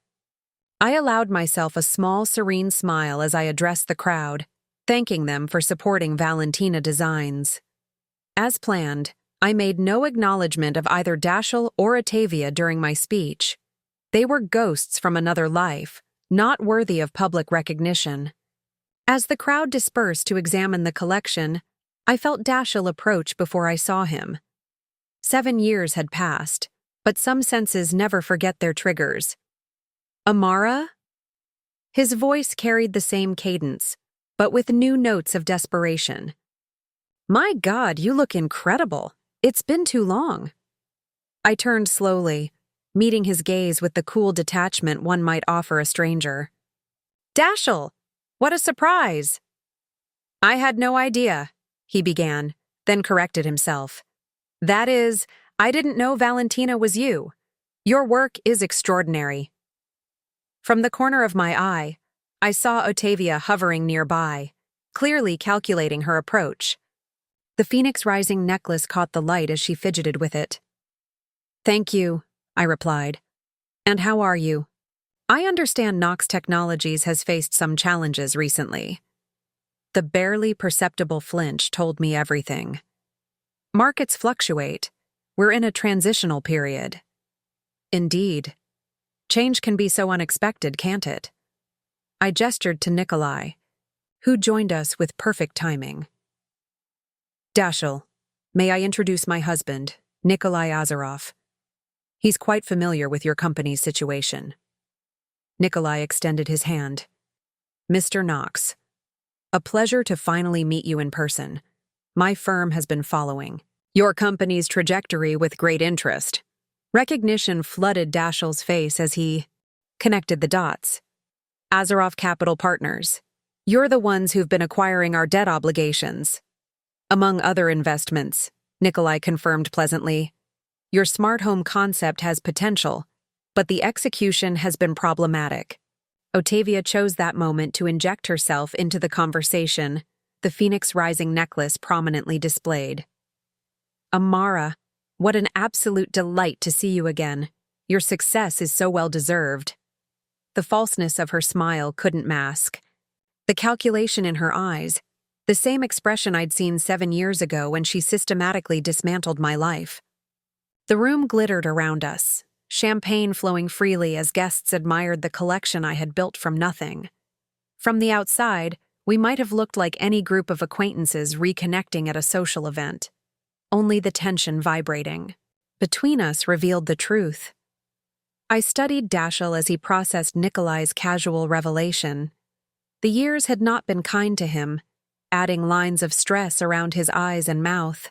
I allowed myself a small, serene smile as I addressed the crowd, thanking them for supporting Valentina Designs. As planned, I made no acknowledgement of either Dashiell or Octavia during my speech. They were ghosts from another life, not worthy of public recognition. As the crowd dispersed to examine the collection, I felt Dashiell approach before I saw him. 7 years had passed, but some senses never forget their triggers. "Amara?" His voice carried the same cadence, but with new notes of desperation. "My God, you look incredible. It's been too long." I turned slowly, meeting his gaze with the cool detachment one might offer a stranger. "Dashiell! What a surprise!" "I had no idea," he began, then corrected himself. "That is, I didn't know Valentina was you. Your work is extraordinary." From the corner of my eye, I saw Otavia hovering nearby, clearly calculating her approach. The Phoenix Rising necklace caught the light as she fidgeted with it. "Thank you," I replied. "And how are you? I understand Nox Technologies has faced some challenges recently." The barely perceptible flinch told me everything. "Markets fluctuate. We're in a transitional period." "Indeed. Change can be so unexpected, can't it?" I gestured to Nikolai, who joined us with perfect timing. "Dashiell, may I introduce my husband, Nikolai Azarov. He's quite familiar with your company's situation." Nikolai extended his hand. "Mr. Knox, a pleasure to finally meet you in person. My firm has been following your company's trajectory with great interest." Recognition flooded Dashiell's face as he connected the dots. "Azarov Capital Partners. You're the ones who've been acquiring our debt obligations." "Among other investments," Nikolai confirmed pleasantly. "Your smart home concept has potential, but the execution has been problematic." Otavia chose that moment to inject herself into the conversation, the Phoenix Rising necklace prominently displayed. "Amara, what an absolute delight to see you again. Your success is so well deserved." The falseness of her smile couldn't mask the calculation in her eyes, the same expression I'd seen 7 years ago when she systematically dismantled my life. The room glittered around us, champagne flowing freely as guests admired the collection I had built from nothing. From the outside, we might have looked like any group of acquaintances reconnecting at a social event. Only the tension vibrating between us revealed the truth. I studied Dashiell as he processed Nikolai's casual revelation. The years had not been kind to him, adding lines of stress around his eyes and mouth.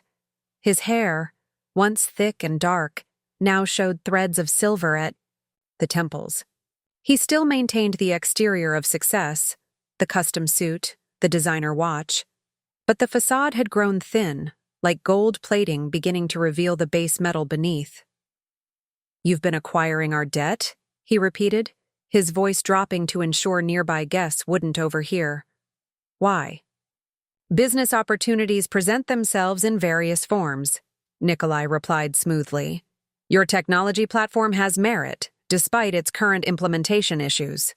His hair, once thick and dark, now showed threads of silver at the temples. He still maintained the exterior of success, the custom suit, the designer watch, but the facade had grown thin, like gold plating beginning to reveal the base metal beneath. "You've been acquiring our debt?" he repeated, his voice dropping to ensure nearby guests wouldn't overhear. "Why?" "Business opportunities present themselves in various forms," Nikolai replied smoothly. "Your technology platform has merit, despite its current implementation issues."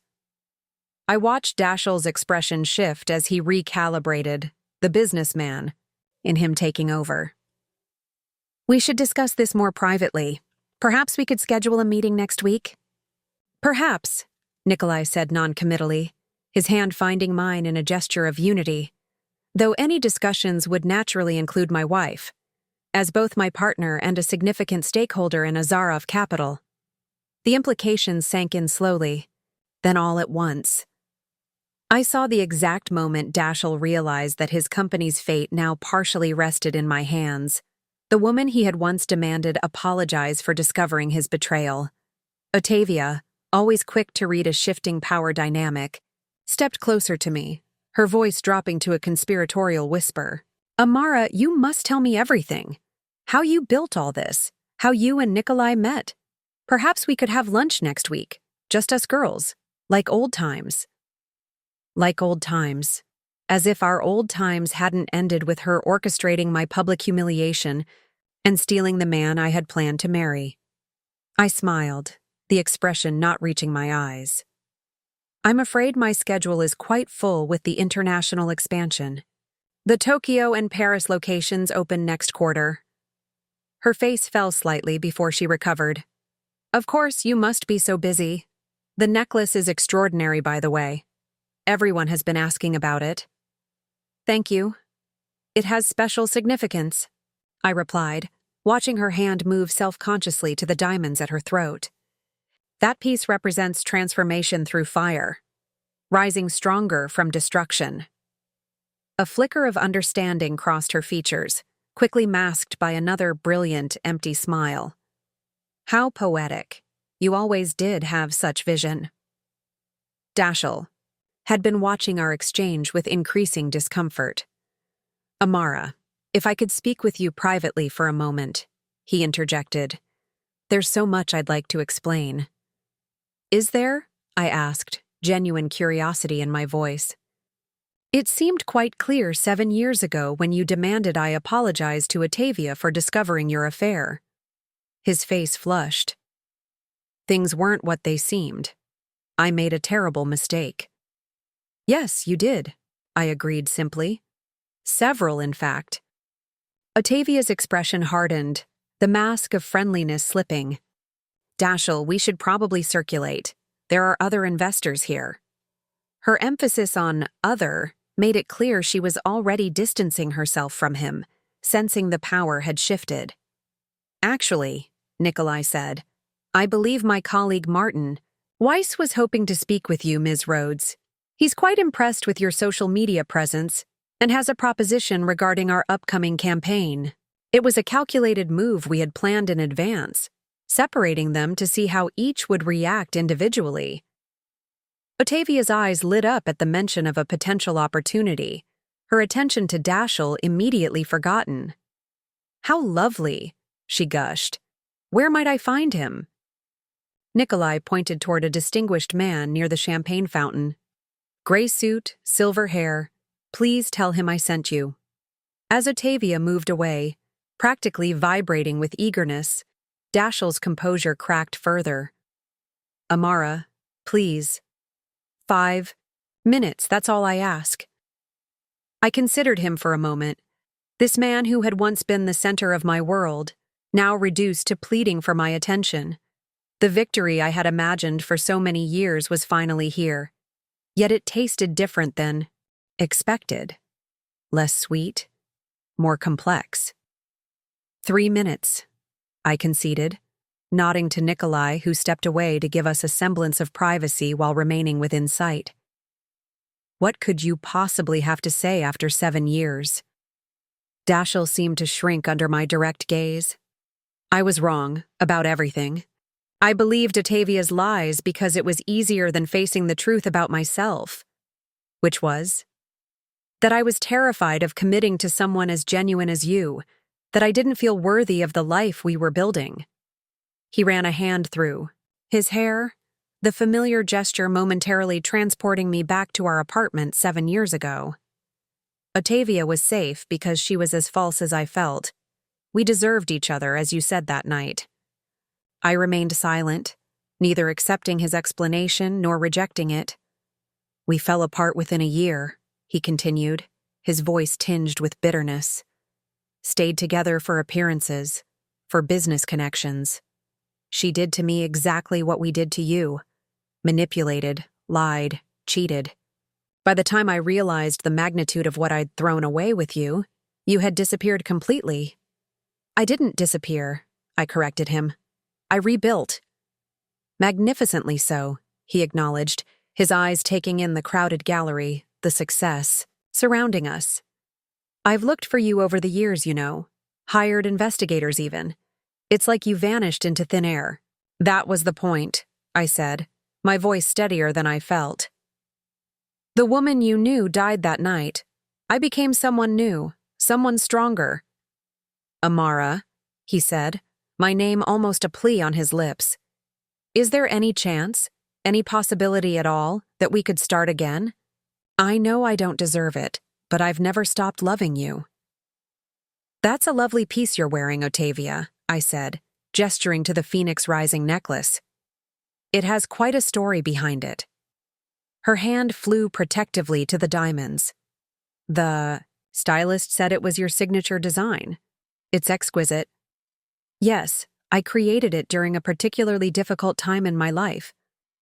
I watched Dashiell's expression shift as he recalibrated the businessman in him taking over. "We should discuss this more privately. Perhaps we could schedule a meeting next week?" "Perhaps," Nikolai said noncommittally, his hand finding mine in a gesture of unity, though any discussions would naturally include my wife, as both my partner and a significant stakeholder in Azarov Capital. The implications sank in slowly, then all at once. I saw the exact moment Dashiell realized that his company's fate now partially rested in my hands. The woman he had once demanded apologize for discovering his betrayal. Otavia, always quick to read a shifting power dynamic, stepped closer to me, her voice dropping to a conspiratorial whisper. "Amara, you must tell me everything. How you built all this, how you and Nikolai met. Perhaps we could have lunch next week, just us girls, like old times." Like old times. As if our old times hadn't ended with her orchestrating my public humiliation and stealing the man I had planned to marry. I smiled, the expression not reaching my eyes. "I'm afraid my schedule is quite full with the international expansion. The Tokyo and Paris locations open next quarter." Her face fell slightly before she recovered. "Of course, you must be so busy. The necklace is extraordinary, by the way. Everyone has been asking about it." "Thank you. It has special significance," I replied, watching her hand move self-consciously to the diamonds at her throat. "That piece represents transformation through fire, rising stronger from destruction." A flicker of understanding crossed her features, quickly masked by another brilliant, empty smile. "How poetic. You always did have such vision." Dashiell had been watching our exchange with increasing discomfort. "Amara, if I could speak with you privately for a moment," he interjected. "There's so much I'd like to explain." "Is there?" I asked, genuine curiosity in my voice. It seemed quite clear 7 years ago when you demanded I apologize to Otavia for discovering your affair. His face flushed. Things weren't what they seemed. I made a terrible mistake. Yes, you did, I agreed simply. Several, in fact. Otavia's expression hardened, the mask of friendliness slipping. Dashiell, we should probably circulate. There are other investors here. Her emphasis on other made it clear she was already distancing herself from him, sensing the power had shifted. Actually, Nikolai said, I believe my colleague Martin Weiss was hoping to speak with you, Ms. Rhodes. He's quite impressed with your social media presence and has a proposition regarding our upcoming campaign. It was a calculated move we had planned in advance, separating them to see how each would react individually. Otavia's eyes lit up at the mention of a potential opportunity, her attention to Dashiell immediately forgotten. How lovely, she gushed. Where might I find him? Nikolai pointed toward a distinguished man near the champagne fountain. Gray suit, silver hair. Please tell him I sent you. As Otavia moved away, practically vibrating with eagerness, Dashiell's composure cracked further. Amara, please. 5 minutes, that's all I ask. I considered him for a moment. This man who had once been the center of my world, now reduced to pleading for my attention. The victory I had imagined for so many years was finally here. Yet it tasted different than expected. Less sweet, more complex. 3 minutes, I conceded, nodding to Nikolai, who stepped away to give us a semblance of privacy while remaining within sight. What could you possibly have to say after 7 years? Dashiell seemed to shrink under my direct gaze. I was wrong about everything. I believed Otavia's lies because it was easier than facing the truth about myself, which was that I was terrified of committing to someone as genuine as you, that I didn't feel worthy of the life we were building. He ran a hand through his hair, the familiar gesture momentarily transporting me back to our apartment 7 years ago. Otavia was safe because she was as false as I felt. We deserved each other, as you said that night. I remained silent, neither accepting his explanation nor rejecting it. We fell apart within a year, he continued, his voice tinged with bitterness. Stayed together for appearances, for business connections. She did to me exactly what we did to you. Manipulated, lied, cheated. By the time I realized the magnitude of what I'd thrown away with you, you had disappeared completely. I didn't disappear, I corrected him. I rebuilt. Magnificently so, he acknowledged, his eyes taking in the crowded gallery, the success, surrounding us. I've looked for you over the years, you know. Hired investigators even. It's like you vanished into thin air. That was the point, I said, my voice steadier than I felt. The woman you knew died that night. I became someone new, someone stronger. Amara, he said, my name almost a plea on his lips. Is there any chance, any possibility at all, that we could start again? I know I don't deserve it, but I've never stopped loving you. That's a lovely piece you're wearing, Otavia, I said, gesturing to the phoenix rising necklace. It has quite a story behind it. Her hand flew protectively to the diamonds. The stylist said it was your signature design. It's exquisite. Yes, I created it during a particularly difficult time in my life.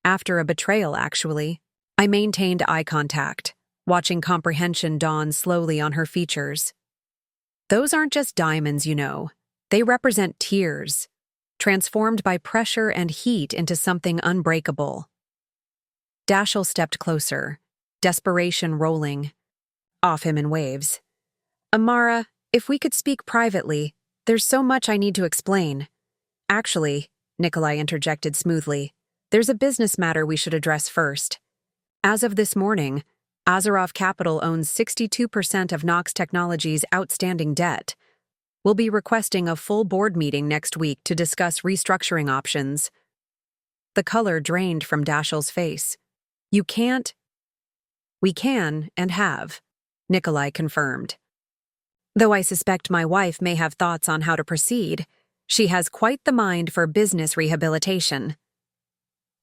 After a betrayal, actually. I maintained eye contact, watching comprehension dawn slowly on her features. Those aren't just diamonds, you know. They represent tears, transformed by pressure and heat into something unbreakable. Dashiell stepped closer, desperation rolling off him in waves. Amara, if we could speak privately, there's so much I need to explain. Actually, Nikolai interjected smoothly, there's a business matter we should address first. As of this morning, Azarov Capital owns 62% of Knox Technologies' outstanding debt. We'll be requesting a full board meeting next week to discuss restructuring options. The color drained from Dashiell's face. You can't. We can and have, Nikolai confirmed. Though I suspect my wife may have thoughts on how to proceed, she has quite the mind for business rehabilitation.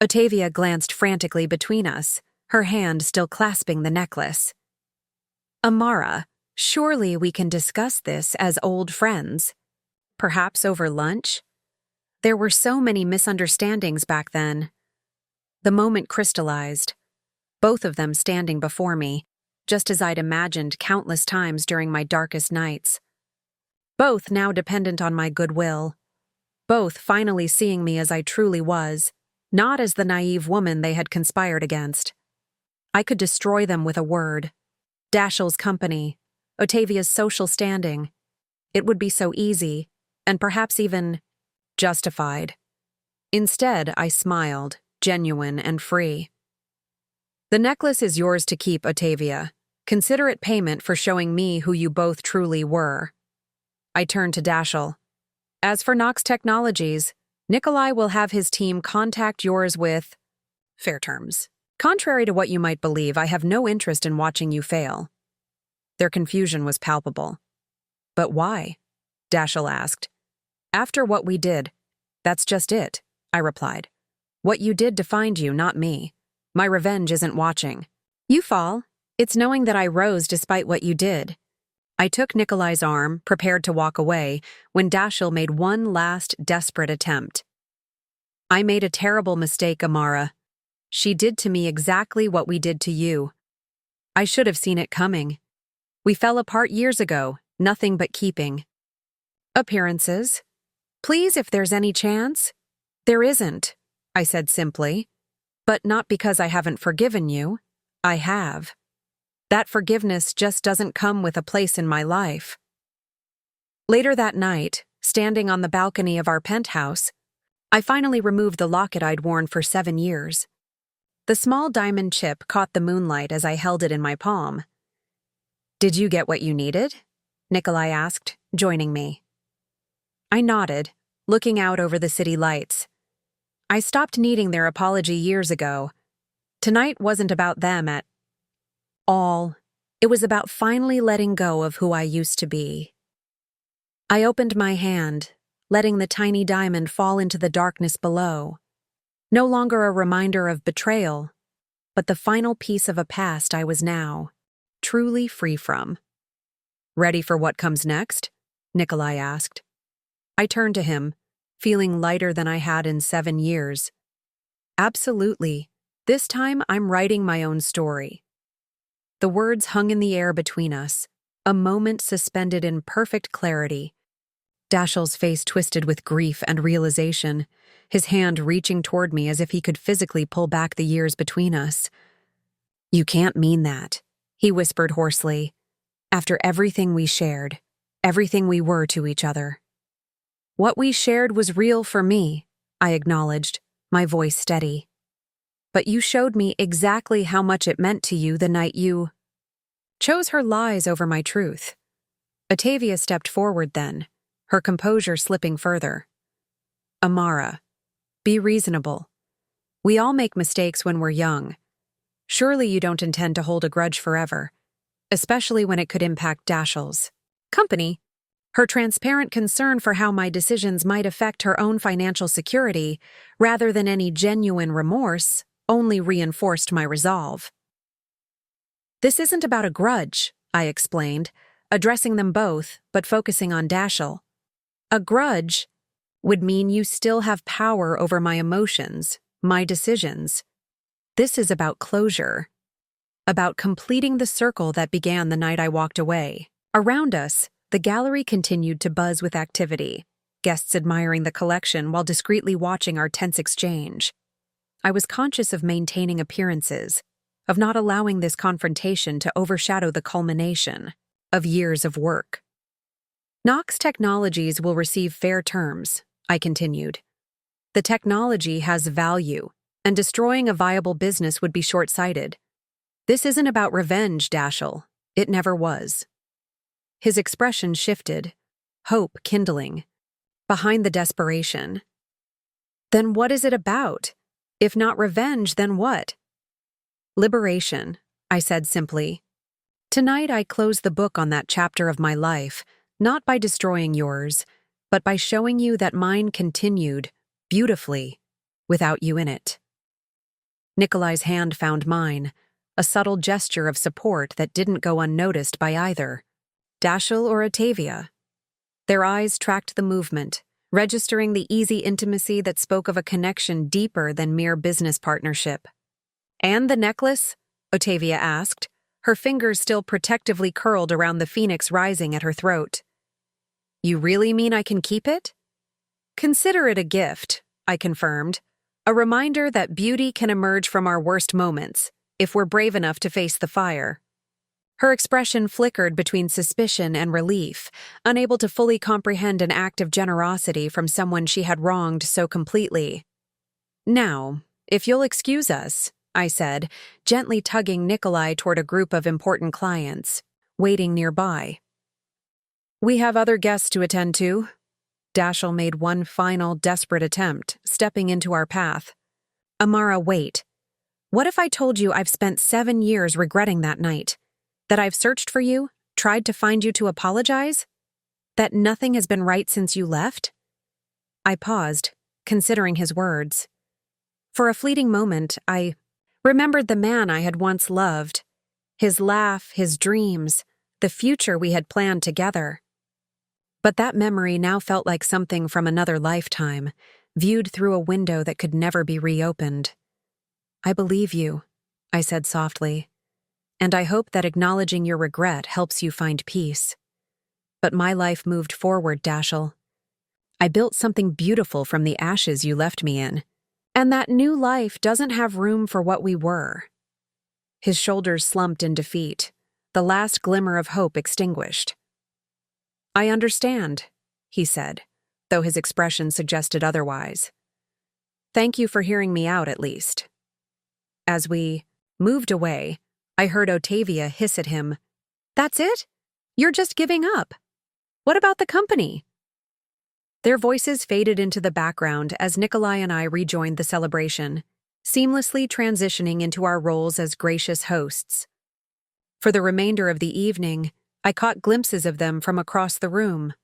Otavia glanced frantically between us, her hand still clasping the necklace. Amara, surely we can discuss this as old friends. Perhaps over lunch? There were so many misunderstandings back then. The moment crystallized, both of them standing before me, just as I'd imagined countless times during my darkest nights. Both now dependent on my goodwill. Both finally seeing me as I truly was, not as the naive woman they had conspired against. I could destroy them with a word. Dashiell's company, Otavia's social standing. It would be so easy, and perhaps even justified. Instead, I smiled, genuine and free. The necklace is yours to keep, Otavia. Consider it payment for showing me who you both truly were. I turned to Dashiell. As for Nox Technologies, Nikolai will have his team contact yours with fair terms. Contrary to what you might believe, I have no interest in watching you fail. Their confusion was palpable. But why? Dashiell asked. After what we did. That's just it, I replied. What you did defined you, not me. My revenge isn't watching. You fall. It's knowing that I rose despite what you did. I took Nikolai's arm, prepared to walk away, when Dashiell made one last desperate attempt. I made a terrible mistake, Amara. She did to me exactly what we did to you. I should have seen it coming. We fell apart years ago, nothing but keeping. Appearances. Please, if there's any chance. There isn't, I said simply. But not because I haven't forgiven you. I have. That forgiveness just doesn't come with a place in my life. Later that night, standing on the balcony of our penthouse, I finally removed the locket I'd worn for 7 years. The small diamond chip caught the moonlight as I held it in my palm. Did you get what you needed? Nikolai asked, joining me. I nodded, looking out over the city lights. I stopped needing their apology years ago. Tonight wasn't about them at all. It was about finally letting go of who I used to be. I opened my hand, letting the tiny diamond fall into the darkness below. No longer a reminder of betrayal, but the final piece of a past I was now truly free from. Ready for what comes next? Nikolai asked. I turned to him, feeling lighter than I had in 7 years. Absolutely. This time I'm writing my own story. The words hung in the air between us, a moment suspended in perfect clarity. Dashiell's face twisted with grief and realization, his hand reaching toward me as if he could physically pull back the years between us. You can't mean that, he whispered hoarsely. After everything we shared, everything we were to each other. What we shared was real for me, I acknowledged, my voice steady. But you showed me exactly how much it meant to you the night you chose her lies over my truth. Otavia stepped forward then, her composure slipping further. Amara, be reasonable. We all make mistakes when we're young. Surely you don't intend to hold a grudge forever, especially when it could impact Dashiell's company. Her transparent concern for how my decisions might affect her own financial security, rather than any genuine remorse, only reinforced my resolve. This isn't about a grudge, I explained, addressing them both, but focusing on Dashiell. A grudge would mean you still have power over my emotions, my decisions. This is about closure. About completing the circle that began the night I walked away. Around us, the gallery continued to buzz with activity, guests admiring the collection while discreetly watching our tense exchange. I was conscious of maintaining appearances, of not allowing this confrontation to overshadow the culmination of years of work. Nox Technologies will receive fair terms, I continued. The technology has value, and destroying a viable business would be short-sighted. This isn't about revenge, Dashiell. It never was. His expression shifted, hope kindling. Behind the desperation. Then what is it about? If not revenge, then what? Liberation, I said simply. Tonight I close the book on that chapter of my life, not by destroying yours, but by showing you that mine continued, beautifully, without you in it. Nikolai's hand found mine, a subtle gesture of support that didn't go unnoticed by either, Dashiell or Otavia. Their eyes tracked the movement, registering the easy intimacy that spoke of a connection deeper than mere business partnership. "And the necklace?" Otavia asked, her fingers still protectively curled around the phoenix rising at her throat. "You really mean I can keep it?" "Consider it a gift," I confirmed, "a reminder that beauty can emerge from our worst moments, if we're brave enough to face the fire." Her expression flickered between suspicion and relief, unable to fully comprehend an act of generosity from someone she had wronged so completely. "Now, if you'll excuse us," I said, gently tugging Nikolai toward a group of important clients, waiting nearby. "We have other guests to attend to." Dashiell made one final, desperate attempt, stepping into our path. "Amara, wait. What if I told you I've spent 7 years regretting that night? That I've searched for you, tried to find you to apologize? That nothing has been right since you left?" I paused, considering his words. For a fleeting moment, I remembered the man I had once loved, his laugh, his dreams, the future we had planned together. But that memory now felt like something from another lifetime, viewed through a window that could never be reopened. "I believe you," I said softly, "and I hope that acknowledging your regret helps you find peace. But my life moved forward, Dashiell. I built something beautiful from the ashes you left me in, and that new life doesn't have room for what we were." His shoulders slumped in defeat, the last glimmer of hope extinguished. "I understand," he said, though his expression suggested otherwise. "Thank you for hearing me out, at least." As we moved away, I heard Otavia hiss at him, "That's it? You're just giving up? What about the company?" Their voices faded into the background as Nikolai and I rejoined the celebration, seamlessly transitioning into our roles as gracious hosts. For the remainder of the evening, I caught glimpses of them from across the room.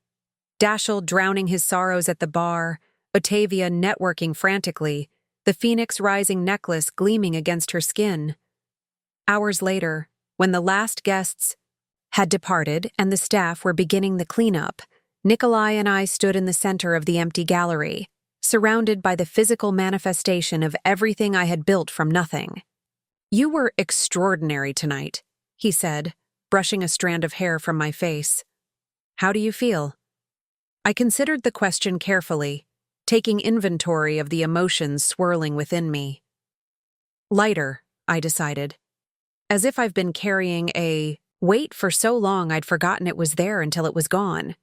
Dashiell drowning his sorrows at the bar, Otavia networking frantically, the phoenix rising necklace gleaming against her skin. Hours later, when the last guests had departed and the staff were beginning the cleanup, Nikolai and I stood in the center of the empty gallery, surrounded by the physical manifestation of everything I had built from nothing. "You were extraordinary tonight," he said, brushing a strand of hair from my face. "How do you feel?" I considered the question carefully, taking inventory of the emotions swirling within me. "Lighter," I decided. As if I've been carrying a weight for so long I'd forgotten it was there until it was gone.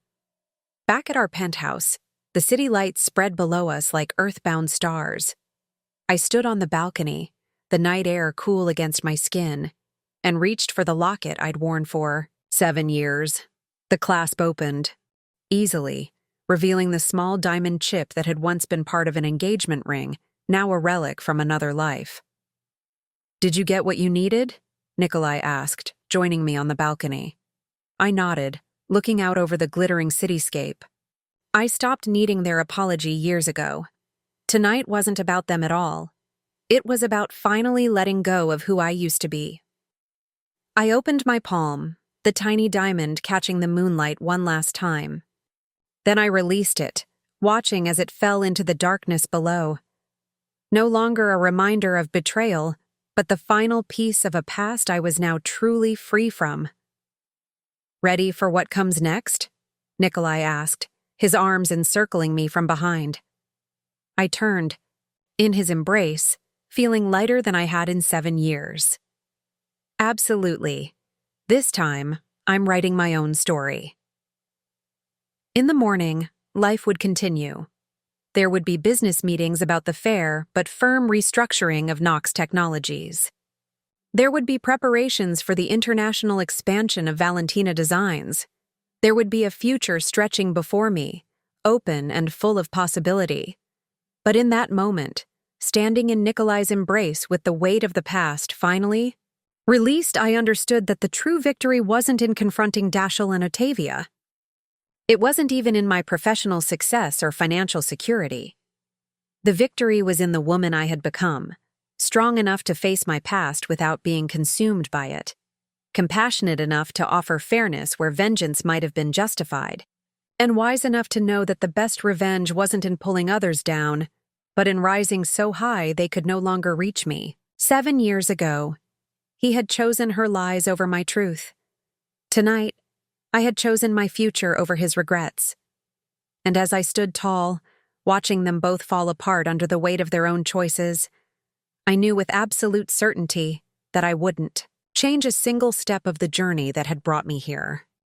Back at our penthouse, the city lights spread below us like earthbound stars. I stood on the balcony, the night air cool against my skin, and reached for the locket I'd worn for 7 years. The clasp opened, easily, revealing the small diamond chip that had once been part of an engagement ring, now a relic from another life. "Did you get what you needed?" Nikolai asked, joining me on the balcony. I nodded, looking out over the glittering cityscape. I stopped needing their apology years ago. Tonight wasn't about them at all. It was about finally letting go of who I used to be. I opened my palm, the tiny diamond catching the moonlight one last time. Then I released it, watching as it fell into the darkness below. No longer a reminder of betrayal, but the final piece of a past I was now truly free from. "Ready for what comes next?" Nikolai asked, his arms encircling me from behind. I turned, in his embrace, feeling lighter than I had in 7 years. "Absolutely. This time, I'm writing my own story." In the morning, life would continue. There would be business meetings about the fair but firm restructuring of Knox Technologies. There would be preparations for the international expansion of Valentina Designs. There would be a future stretching before me, open and full of possibility. But in that moment, standing in Nikolai's embrace with the weight of the past finally released, I understood that the true victory wasn't in confronting Dashiell and Otavia. It wasn't even in my professional success or financial security. The victory was in the woman I had become, strong enough to face my past without being consumed by it, compassionate enough to offer fairness where vengeance might have been justified, and wise enough to know that the best revenge wasn't in pulling others down, but in rising so high they could no longer reach me. 7 years ago, he had chosen her lies over my truth. Tonight, I had chosen my future over his regrets. And as I stood tall, watching them both fall apart under the weight of their own choices, I knew with absolute certainty that I wouldn't change a single step of the journey that had brought me here.